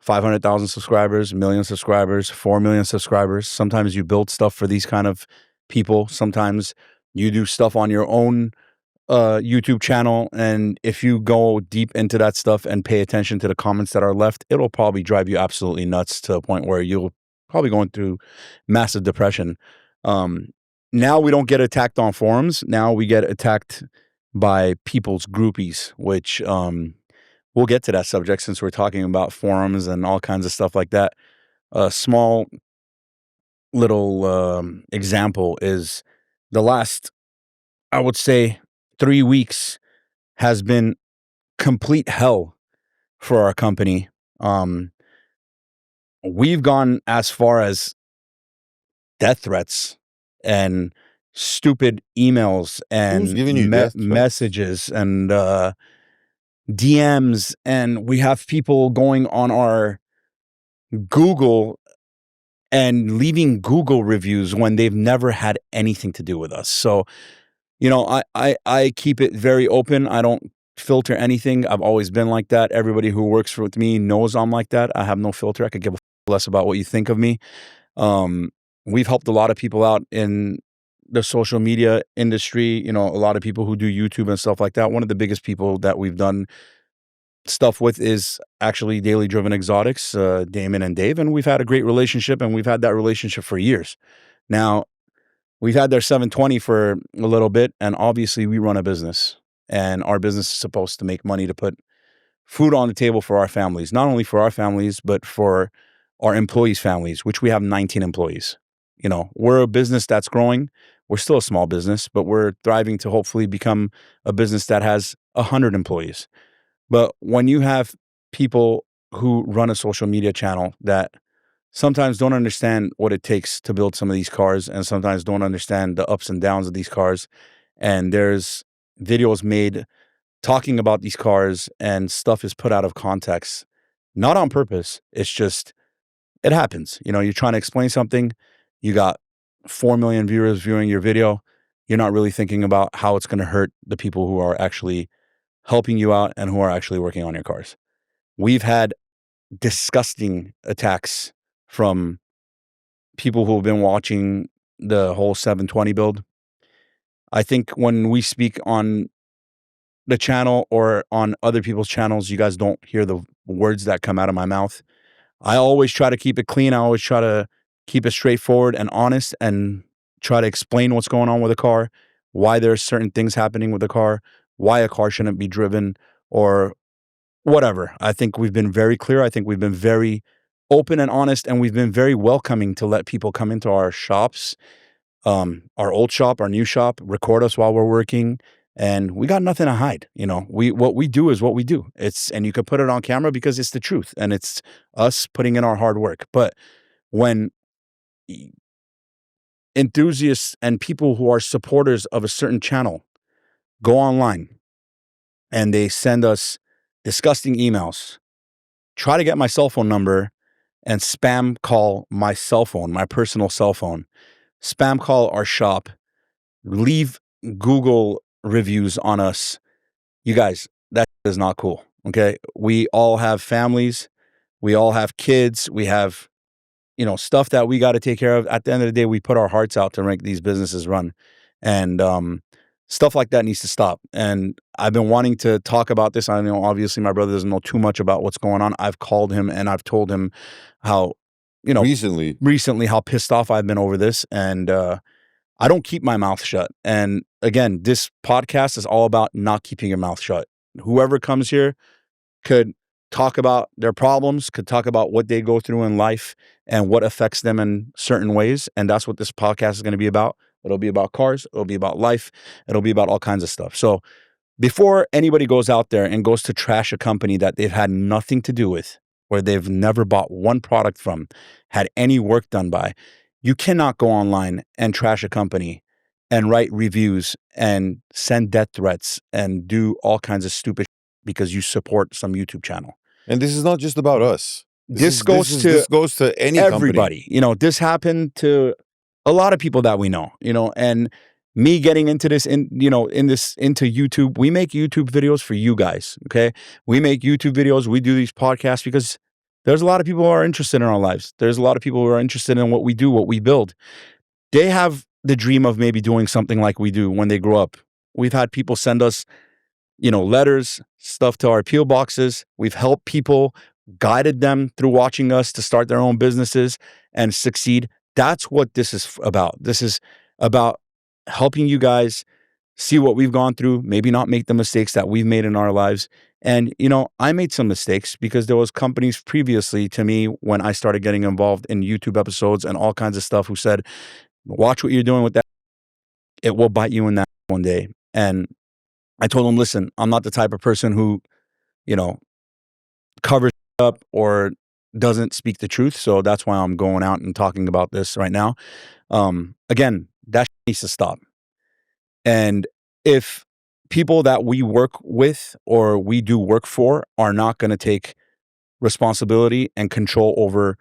500,000 subscribers, 1 million subscribers, 4 million subscribers. Sometimes you build stuff for these kind of people. Sometimes you do stuff on your own YouTube channel. And if you go deep into that stuff and pay attention to the comments that are left, it'll probably drive you absolutely nuts to a point where you'll probably going through massive depression. Now we don't get attacked on forums. Now we get attacked by people's groupies, which we'll get to that subject since we're talking about forums and all kinds of stuff like that. A small little example is the last, I would say, 3 weeks has been complete hell for our company. We've gone as far as death threats and stupid emails and messages and DMs, and we have people going on our Google and leaving Google reviews when they've never had anything to do with us. So You know, I keep it very open. I don't filter anything. I've always been like that. Everybody who works with me knows I'm like that. I have no filter. I could give a less about what you think of me. Um, we've helped a lot of people out in the social media industry. You know, a lot of people who do YouTube and stuff like that. One of the biggest people that we've done stuff with is actually Daily Driven Exotics, Damon and Dave, and we've had a great relationship, and we've had that relationship for years. Now, we've had their 720 for a little bit, and obviously we run a business, and our business is supposed to make money to put food on the table for our families, not only for our families, but for our employees' families, which we have 19 employees. You know, we're a business that's growing. We're still a small business, but we're thriving to hopefully become a business that has 100 employees. But when you have people who run a social media channel that sometimes don't understand what it takes to build some of these cars and sometimes don't understand the ups and downs of these cars, and there's videos made talking about these cars and stuff is put out of context, not on purpose. It's just, it happens. You know, you're trying to explain something, you got 4 million viewers viewing your video. You're not really thinking about how it's going to hurt the people who are actually helping you out and who are actually working on your cars. We've had disgusting attacks from people who have been watching the whole 720 build. I think when we speak on the channel or on other people's channels, you guys don't hear the words that come out of my mouth. I always try to keep it clean. I always try to keep it straightforward and honest and try to explain what's going on with a car, why there's certain things happening with the car, why a car shouldn't be driven, or whatever. I think we've been very clear. I think we've been very open and honest, and we've been very welcoming to let people come into our shops, our old shop, our new shop, record us while we're working, and we got nothing to hide. You know, what we do is what we do. And you can put it on camera because it's the truth, and it's us putting in our hard work. But when enthusiasts and people who are supporters of a certain channel go online and they send us disgusting emails, try to get my cell phone number and spam call my cell phone, my personal cell phone, spam call our shop, leave Google reviews on us. You guys, that is not cool. Okay. We all have families. We all have kids. We have, you know, stuff that we got to take care of. At the end of the day, we put our hearts out to make these businesses run. And stuff like that needs to stop. And I've been wanting to talk about this. I know obviously my brother doesn't know too much about what's going on. I've called him and I've told him how, you know, recently how pissed off I've been over this. And I don't keep my mouth shut. And again, this podcast is all about not keeping your mouth shut. Whoever comes here could talk about their problems, could talk about what they go through in life and what affects them in certain ways. And that's what this podcast is going to be about. It'll be about cars. It'll be about life. It'll be about all kinds of stuff. So before anybody goes out there and goes to trash a company that they've had nothing to do with, where they've never bought one product from, had any work done by, you cannot go online and trash a company and write reviews and send death threats and do all kinds of stupid because you support some YouTube channel. And this is not just about us. This goes to any everybody. company. You know, this happened to a lot of people that we know, you know, and me getting into this into YouTube. We make YouTube videos for you guys. Okay. We make YouTube videos. We do these podcasts because there's a lot of people who are interested in our lives. There's a lot of people who are interested in what we do, what we build. They have the dream of maybe doing something like we do when they grow up. We've had people send us, you know, letters, stuff to our PO boxes. We've helped people, guided them through watching us to start their own businesses and succeed. That's what this is about. This is about helping you guys see what we've gone through, maybe not make the mistakes that we've made in our lives. And, you know, I made some mistakes because there was companies previously to me when I started getting involved in YouTube episodes and all kinds of stuff who said, watch what you're doing with that. It will bite you in that one day. And I told them, listen, I'm not the type of person who, you know, covers up or doesn't speak the truth. So that's why I'm going out and talking about this right now. Again, that needs to stop. And if people that we work with or we do work for are not going to take responsibility and control over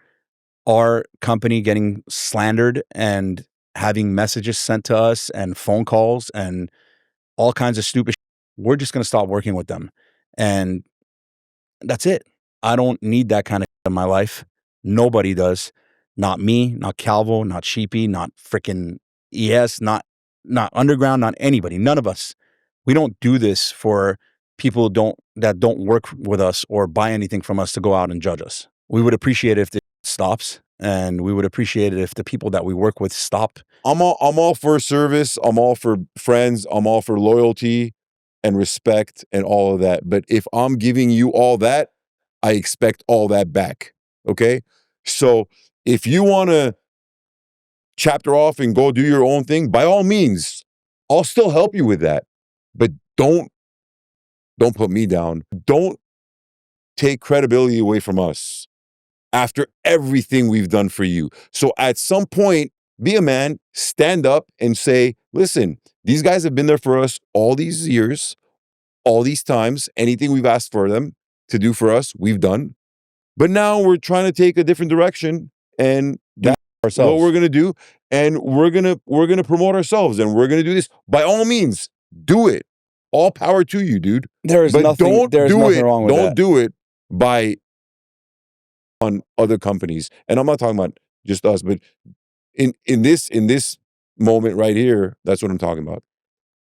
our company getting slandered and having messages sent to us and phone calls and all kinds of stupid shit, we're just going to stop working with them. And that's it. I don't need that kind of shit in my life. Nobody does. Not me, not Calvo, not Sheepy, not freaking ES, not Underground, not anybody. None of us. We don't do this for people that don't work with us or buy anything from us to go out and judge us. We would appreciate it if it stops, and we would appreciate it if the people that we work with stop. I'm all for service. I'm all for friends. I'm all for loyalty and respect and all of that. But if I'm giving you all that, I expect all that back. Okay? So if you want to chapter off and go do your own thing, by all means, I'll still help you with that. But don't put me down. Don't take credibility away from us after everything we've done for you. So at some point, be a man, stand up and say, listen, these guys have been there for us all these years, all these times. Anything we've asked for them to do for us, we've done. But now we're trying to take a different direction, and that's what we're going to do. And we're going to promote ourselves, and we're going to do this. By all means, do it. All power to you, dude. There is nothing wrong with that. Don't do it by on other companies. And I'm not talking about just us, but in this moment right here, that's what I'm talking about.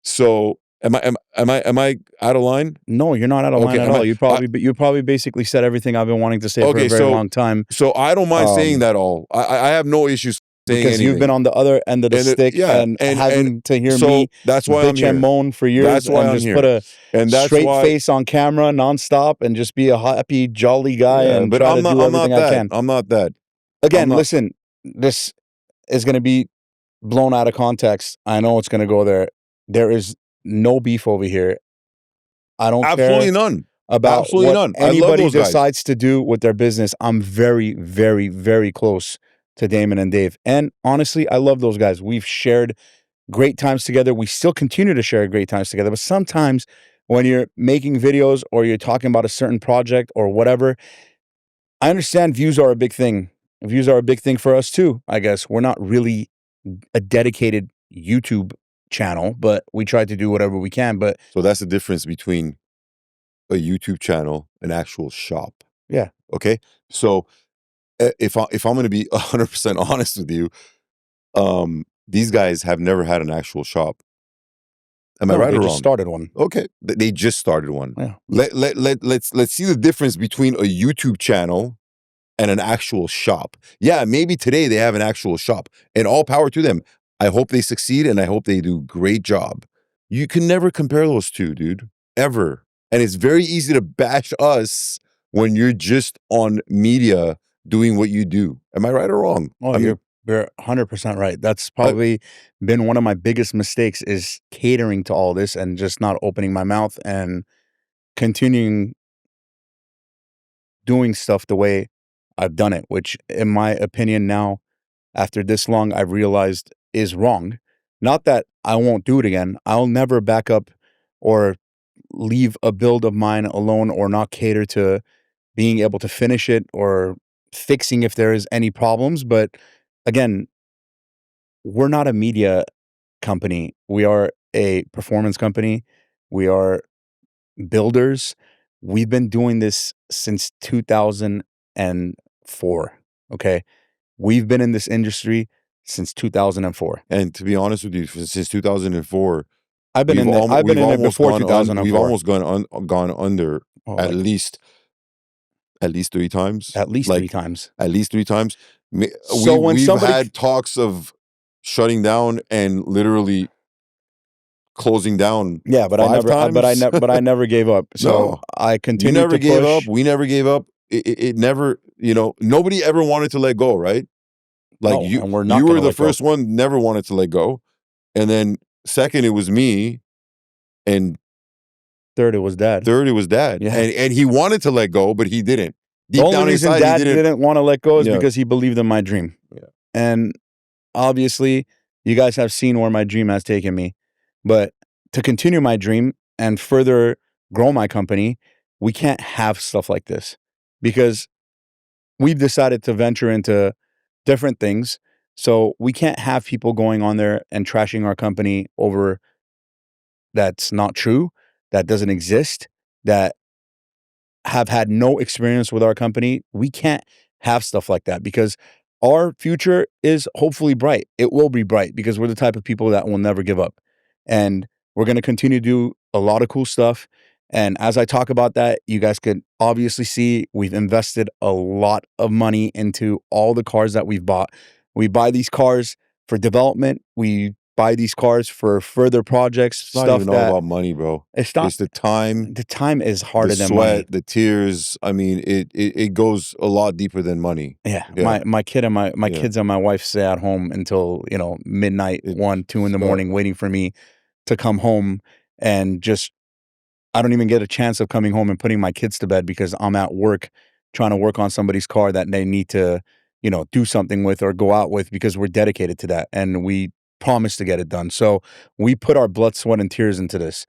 So am I out of line? No, you're not out of line at all. You probably basically said everything I've been wanting to say for a very long time. So I don't mind saying that all. I have no issues saying because anything. You've been on the other end of the stick and having to hear me that's why bitch and moan for years. That's why and I'm just here. Put a straight face on camera nonstop and just be a happy, jolly guy and try to do everything I can. I'm not that. Again, listen, this is going to be blown out of context. I know it's going to go there. There is no beef over here. I don't Absolutely care none. about Absolutely what none. anybody decides to do with their business. I'm very, very, very close to Damon and Dave. And honestly, I love those guys. We've shared great times together. We still continue to share great times together. But sometimes when you're making videos or you're talking about a certain project or whatever, I understand views are a big thing. Views are a big thing for us too, I guess. We're not really a dedicated YouTube channel, but we try to do whatever we can. But so that's the difference between a YouTube channel, an actual shop. Yeah. Okay. So if I'm going to be 100% honest with you, these guys have never had an actual shop. Am I right or wrong? They just started one. Okay, they just started one. Yeah. Let's see the difference between a YouTube channel and an actual shop. Yeah, maybe today they have an actual shop, and all power to them. I hope they succeed, and I hope they do a great job. You can never compare those two, dude, ever. And it's very easy to bash us when you're just on media doing what you do. Am I right or wrong? Oh, you're 100% right. That's probably been one of my biggest mistakes is catering to all this and just not opening my mouth and continuing doing stuff the way I've done it, which in my opinion now, after this long, I've realized is wrong. Not that I won't do it again. I'll never back up or leave a build of mine alone or not cater to being able to finish it or fixing if there is any problems. But again, we're not a media company. We are a performance company. We are builders. We've been doing this since 2004. Okay. We've been in this industry since 2004. And to be honest with you, since 2004, I've been in it before 2004. We've almost gone under at least 3 times. At least 3 times. At least 3 times. So we've had talks of shutting down and literally closing down. Yeah, but I never gave up. So no, I continued to push. You never gave up. We never gave up. It never, nobody ever wanted to let go, right? Like you were the first one never wanted to let go. And then second, it was me. And third, it was Dad. Yeah. And he wanted to let go, but he didn't. The only reason Dad didn't want to let go is because he believed in my dream. Yeah. And obviously, you guys have seen where my dream has taken me. But to continue my dream and further grow my company, we can't have stuff like this because we've decided to venture into different things. So we can't have people going on there and trashing our company over that's not true, that doesn't exist, that have had no experience with our company, we can't have stuff like that because our future is hopefully bright. It will be bright because we're the type of people that will never give up. And we're going to continue to do a lot of cool stuff. And as I talk about that, you guys could obviously see we've invested a lot of money into all the cars that we've bought. We buy these cars for development. We buy these cars for further projects, It's not stuff even all that about money, bro. it's not. It's the time, The time is the harder than sweat, money. the tears. I mean, it goes a lot deeper than money. Yeah, Yeah. my kid and my Yeah. kids and my wife stay at home until midnight, It- 1, 2 in the it's not- morning, waiting for me to come home, and just I don't even get a chance of coming home and putting my kids to bed because I'm at work trying to work on somebody's car that they need to do something with or go out with because we're dedicated to that and we promise to get it done. So we put our blood, sweat, and tears into this,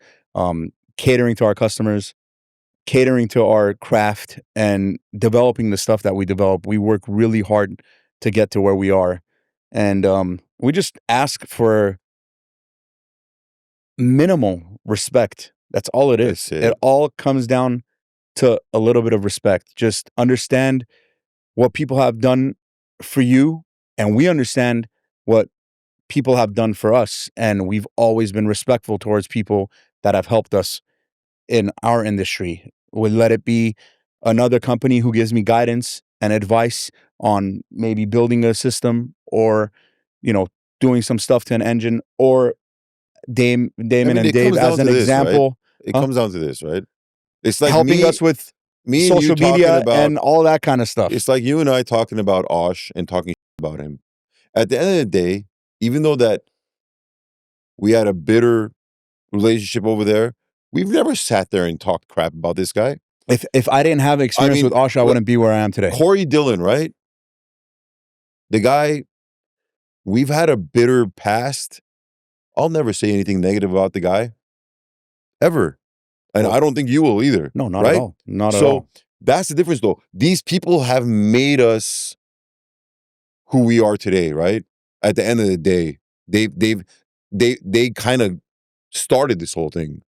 catering to our customers, catering to our craft, and developing the stuff that we develop. We work really hard to get to where we are. And we just ask for minimal respect. That's all it is. That's it. It all comes down to a little bit of respect. Just understand what people have done for you, and we understand what people have done for us. And we've always been respectful towards people that have helped us in our industry. Would let it be another company who gives me guidance and advice on maybe building a system or, doing some stuff to an engine, or Damon and it Dave comes down as an to this, right? example, It comes down to this, right? It's like helping us with me and social you talking media about, and all that kind of stuff. it's like you and I talking about Osh and talking about him. At the end of the day, even though that we had a bitter relationship over there, we've never sat there and talked crap about this guy. If I didn't have experience with Osha, I wouldn't be where I am today. Corey Dillon, right? The guy, we've had a bitter past. I'll never say anything negative about the guy, ever. And I don't think you will either. No, not right? at all. Not at all. So that's the difference, though. These people have made us who we are today, right? At the end of the day, they kind of started this whole thing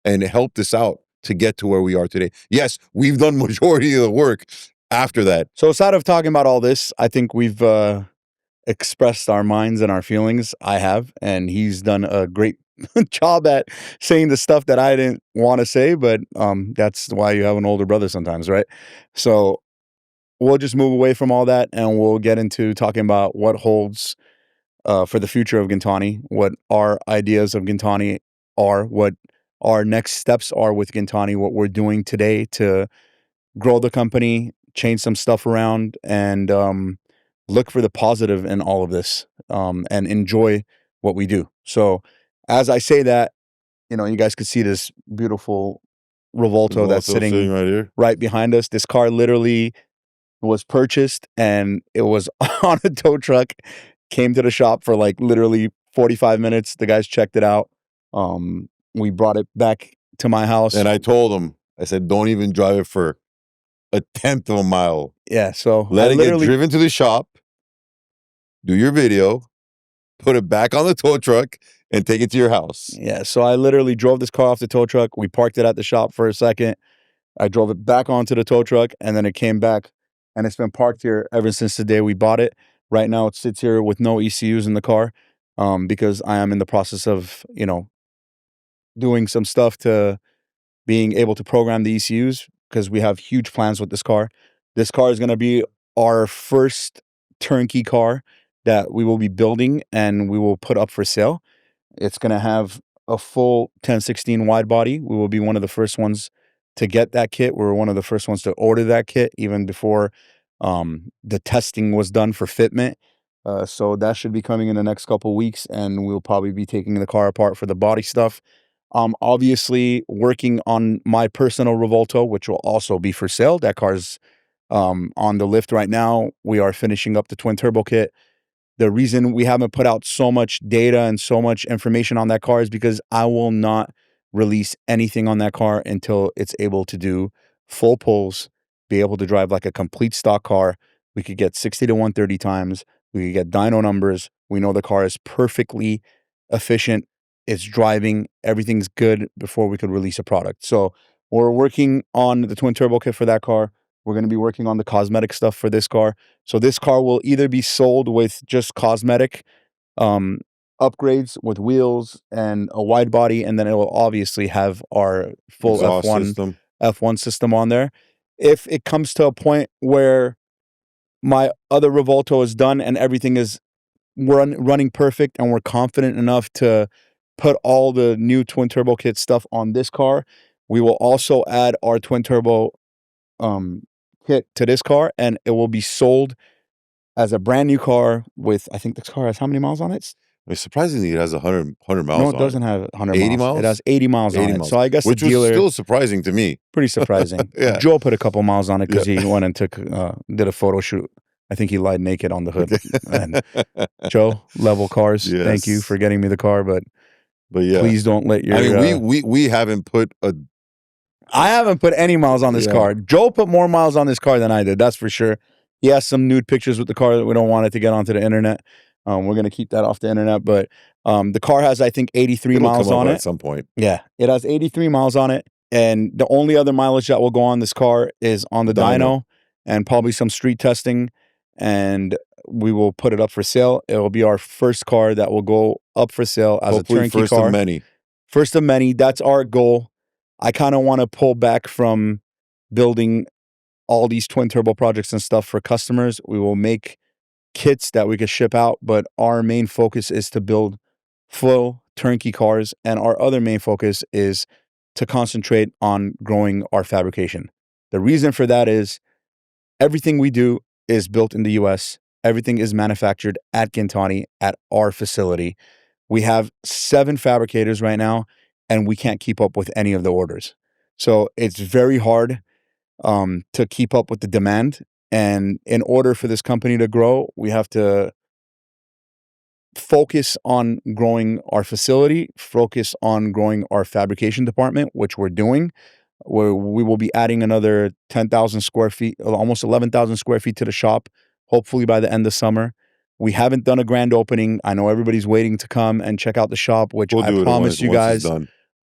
and helped us out to get to where we are today. Yes, we've done majority of the work after that. So aside of talking about all this, I think we've expressed our minds and our feelings. I have, and he's done a great job at saying the stuff that I didn't want to say, but that's why you have an older brother sometimes, right? So we'll just move away from all that and we'll get into talking about what holds for the future of Gintani, what our ideas of Gintani are, what our next steps are with Gintani, what we're doing today to grow the company, change some stuff around, and look for the positive in all of this, and enjoy what we do. So as I say that, you guys could see this beautiful Revolto that's sitting right here, right behind us. This car literally was purchased and it was on a tow truck, came to the shop for like literally 45 minutes. The guys checked it out. We brought it back to my house. And I told him, I said, don't even drive it for a 1/10 of a mile. Yeah, so let it get driven to the shop, do your video, put it back on the tow truck, and take it to your house. Yeah, so I literally drove this car off the tow truck. We parked it at the shop for a second. I drove it back onto the tow truck, and then it came back, and it's been parked here ever since the day we bought it. Right now, it sits here with no ECUs in the car, because I am in the process of, doing some stuff to being able to program the ECUs because we have huge plans with this car. This car is going to be our first turnkey car that we will be building and we will put up for sale. It's going to have a full 1016 wide body. We will be one of the first ones to get that kit. We were one of the first ones to order that kit even before the testing was done for fitment. So that should be coming in the next couple weeks, and we'll probably be taking the car apart for the body stuff. Obviously working on my personal Revolto, which will also be for sale. That car's on the lift right now. We are finishing up the twin turbo kit. The reason we haven't put out so much data and so much information on that car is because I will not release anything on that car until it's able to do full pulls, be able to drive like a complete stock car. We could get 60 to 130 times. We could get dyno numbers. We know the car is perfectly efficient. it's driving, everything's good before we could release a product. So we're working on the twin turbo kit for that car. We're going to be working on the cosmetic stuff for this car. So this car will either be sold with just cosmetic upgrades with wheels and a wide body, and then it will obviously have our full Exhaust F1 system on there. If it comes to a point where my other Revolto is done and everything is running perfect and we're confident enough to put all the new twin turbo kit stuff on this car, we will also add our twin turbo kit to this car, and it will be sold as a brand new car with, I think this car has how many miles on it? Surprisingly, it has 100 miles No, on it doesn't it. have 100 80 miles. miles? It has 80 miles 80 on it. miles. So I guess Which the dealer, was still surprising to me. pretty surprising. Yeah. Joe put a couple miles on it because Yeah. he went and did a photo shoot. I think he lied naked on the hood. And Joe, Level Cars, thank you Yes. for getting me the car, but yeah, please don't let your... I mean, we haven't put a... I haven't put any miles on this Yeah. car. Joe put more miles on this car than I did, that's for sure. He has some nude pictures with the car that we don't want it to get onto the internet. We're going to keep that off the internet, but the car has, I think, 83 It'll miles come up on it. at some point. Yeah, it has 83 miles on it, and the only other mileage that will go on this car is on the dyno and probably some street testing, and we will put it up for sale. It will be our first car that will go up for sale as Hopefully a turnkey first car. of many. First of many. That's our goal. I kind of want to pull back from building all these twin turbo projects and stuff for customers. We will make kits that we could ship out, but our main focus is to build full turnkey cars, and our other main focus is to concentrate on growing our fabrication. The reason for that is everything we do is built in the US. Everything is manufactured at Gintani at our facility. We have 7 fabricators right now, and we can't keep up with any of the orders. So it's very hard to keep up with the demand. And in order for this company to grow, we have to focus on growing our facility, focus on growing our fabrication department, which we're doing. Where we will be adding another 10,000 square feet, almost 11,000 square feet to the shop, hopefully by the end of summer. We haven't done a grand opening. I know everybody's waiting to come and check out the shop, which I promise you guys,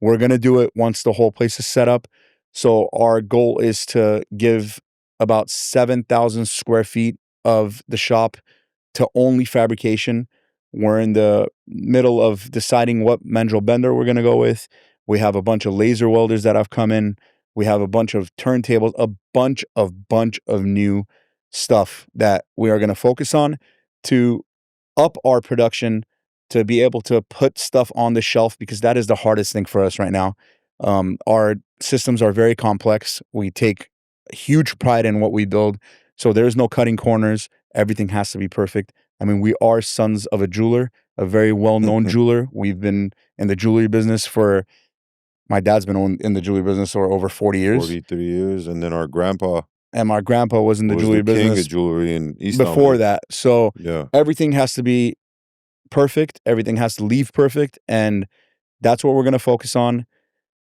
we're going to do it once the whole place is set up. So our goal is to give about 7,000 square feet of the shop to only fabrication. We're in the middle of deciding what mandrel bender we're going to go with. We have a bunch of laser welders that have come in. We have a bunch of turntables, a bunch of new stuff that we are going to focus on to up our production, to be able to put stuff on the shelf, because that is the hardest thing for us right now. Our systems are very complex. We take huge pride in what we build. So there's no cutting corners. Everything has to be perfect. I mean, we are sons of a jeweler, a very well-known jeweler. We've been in the jewelry business for... My dad's been in the jewelry business for over 40 years. 43 years. And then our grandpa. And my grandpa was in the jewelry business. King of jewelry in East before that. So yeah, everything has to be perfect. Everything has to leave perfect. And that's what we're going to focus on.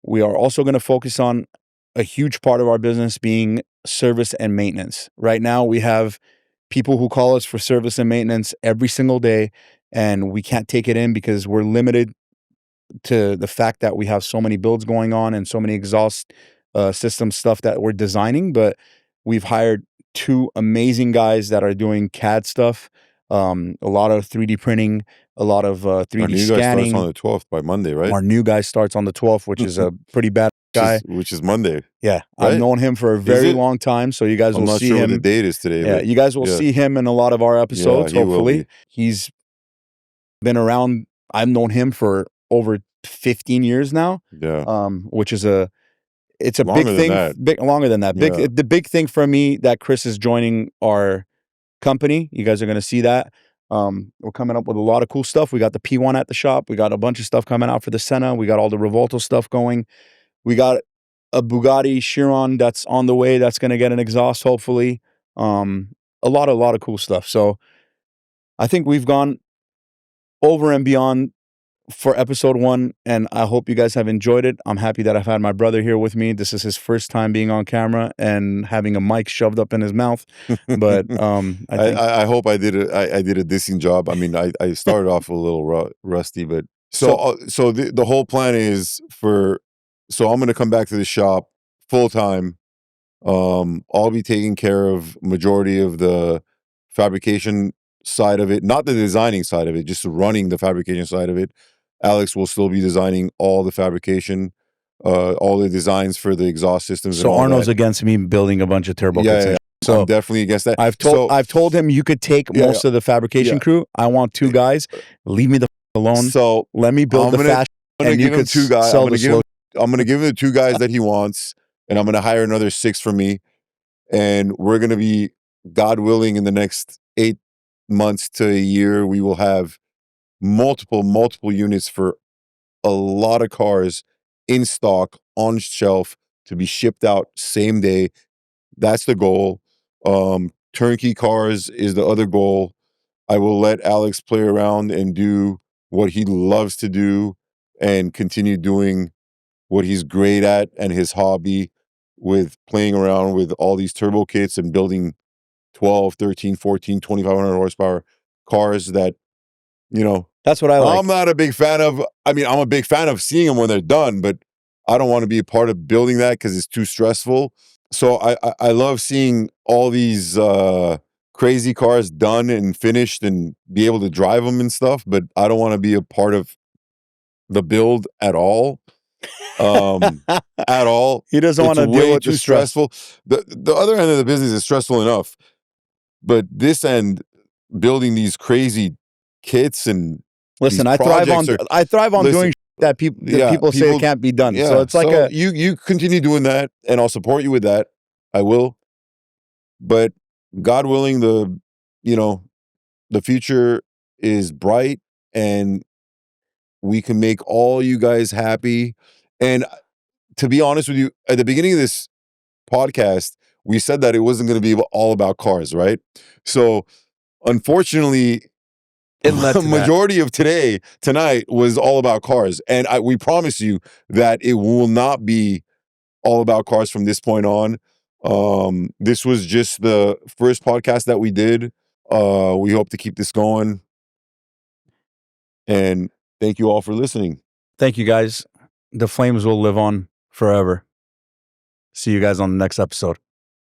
We are also going to focus on a huge part of our business being service and maintenance. Right now, we have people who call us for service and maintenance every single day, and we can't take it in because we're limited to the fact that we have so many builds going on and so many exhaust system stuff that we're designing. But we've hired 2 amazing guys that are doing CAD stuff, a lot of 3D printing, a lot of 3D our new scanning. Guy starts on the 12th by Monday, right? Our new guy starts on the 12th, which is a pretty bad guy. Which is Monday. Yeah, right? I've known him for a very long time, so you guys will see him. I'm not sure what the date is today. Yeah, but you guys will see him in a lot of our episodes, hopefully. He's been around. I've known him for over 15 years now. Yeah. Which is it's a longer big thing. Longer than that. Yeah. The big thing for me that Chris is joining our company. You guys are going to see that. We're coming up with a lot of cool stuff. We got the P1 at the shop. We got a bunch of stuff coming out for the Senna. We got all the Revolto stuff going. We got a Bugatti Chiron that's on the way. That's going to get an exhaust, hopefully. A lot of cool stuff. So I think we've gone over and beyond for episode 1, and I hope you guys have enjoyed it. I'm happy that I've had my brother here with me. This is his first time being on camera and having a mic shoved up in his mouth. But I hope I did a decent job. I mean, I started off a little rusty, but So the whole plan is so I'm going to come back to the shop full time. I'll be taking care of majority of the fabrication side of it, not the designing side of it, just running the fabrication side of it. Alex will still be designing all the fabrication, all the designs for the exhaust systems and So all Arno's that. against me building a bunch of turbo kits. Yeah, And so I'm definitely against that. I've told him you could take most of the fabrication crew. I want 2 guys. Leave me the alone. So Let me build the fast. I'm gonna give him 2 guys. I'm gonna give him the 2 guys that he wants, and I'm gonna hire another 6 for me. And we're gonna be, God willing, in the next 8 months to a year, we will have multiple units for a lot of cars in stock, on shelf, to be shipped out same day. That's the goal. Turnkey cars is the other goal. I will let Alex play around and do what he loves to do and continue doing what he's great at and his hobby, with playing around with all these turbo kits and building 12, 13, 14, 2,500 horsepower cars that, That's what I like. I'm not a big fan of. I mean, I'm a big fan of seeing them when they're done, but I don't want to be a part of building that because it's too stressful. So I love seeing all these crazy cars done and finished and be able to drive them and stuff, but I don't want to be a part of the build at all. At all. He doesn't want to deal with too the stress. stressful. The other end of the business is stressful enough, but this end, building these crazy kits and Listen, I thrive on doing that people say it can't be done. Yeah, so it's like you continue doing that, and I'll support you with that. I will. But God willing, the future is bright, and we can make all you guys happy. And to be honest with you, at the beginning of this podcast, we said that it wasn't going to be all about cars, right? So unfortunately, it led to majority of tonight was all about cars. And we promise you that it will not be all about cars from this point on. This was just the first podcast that we did. We hope to keep this going. And thank you all for listening. Thank you, guys. The flames will live on forever. See you guys on the next episode.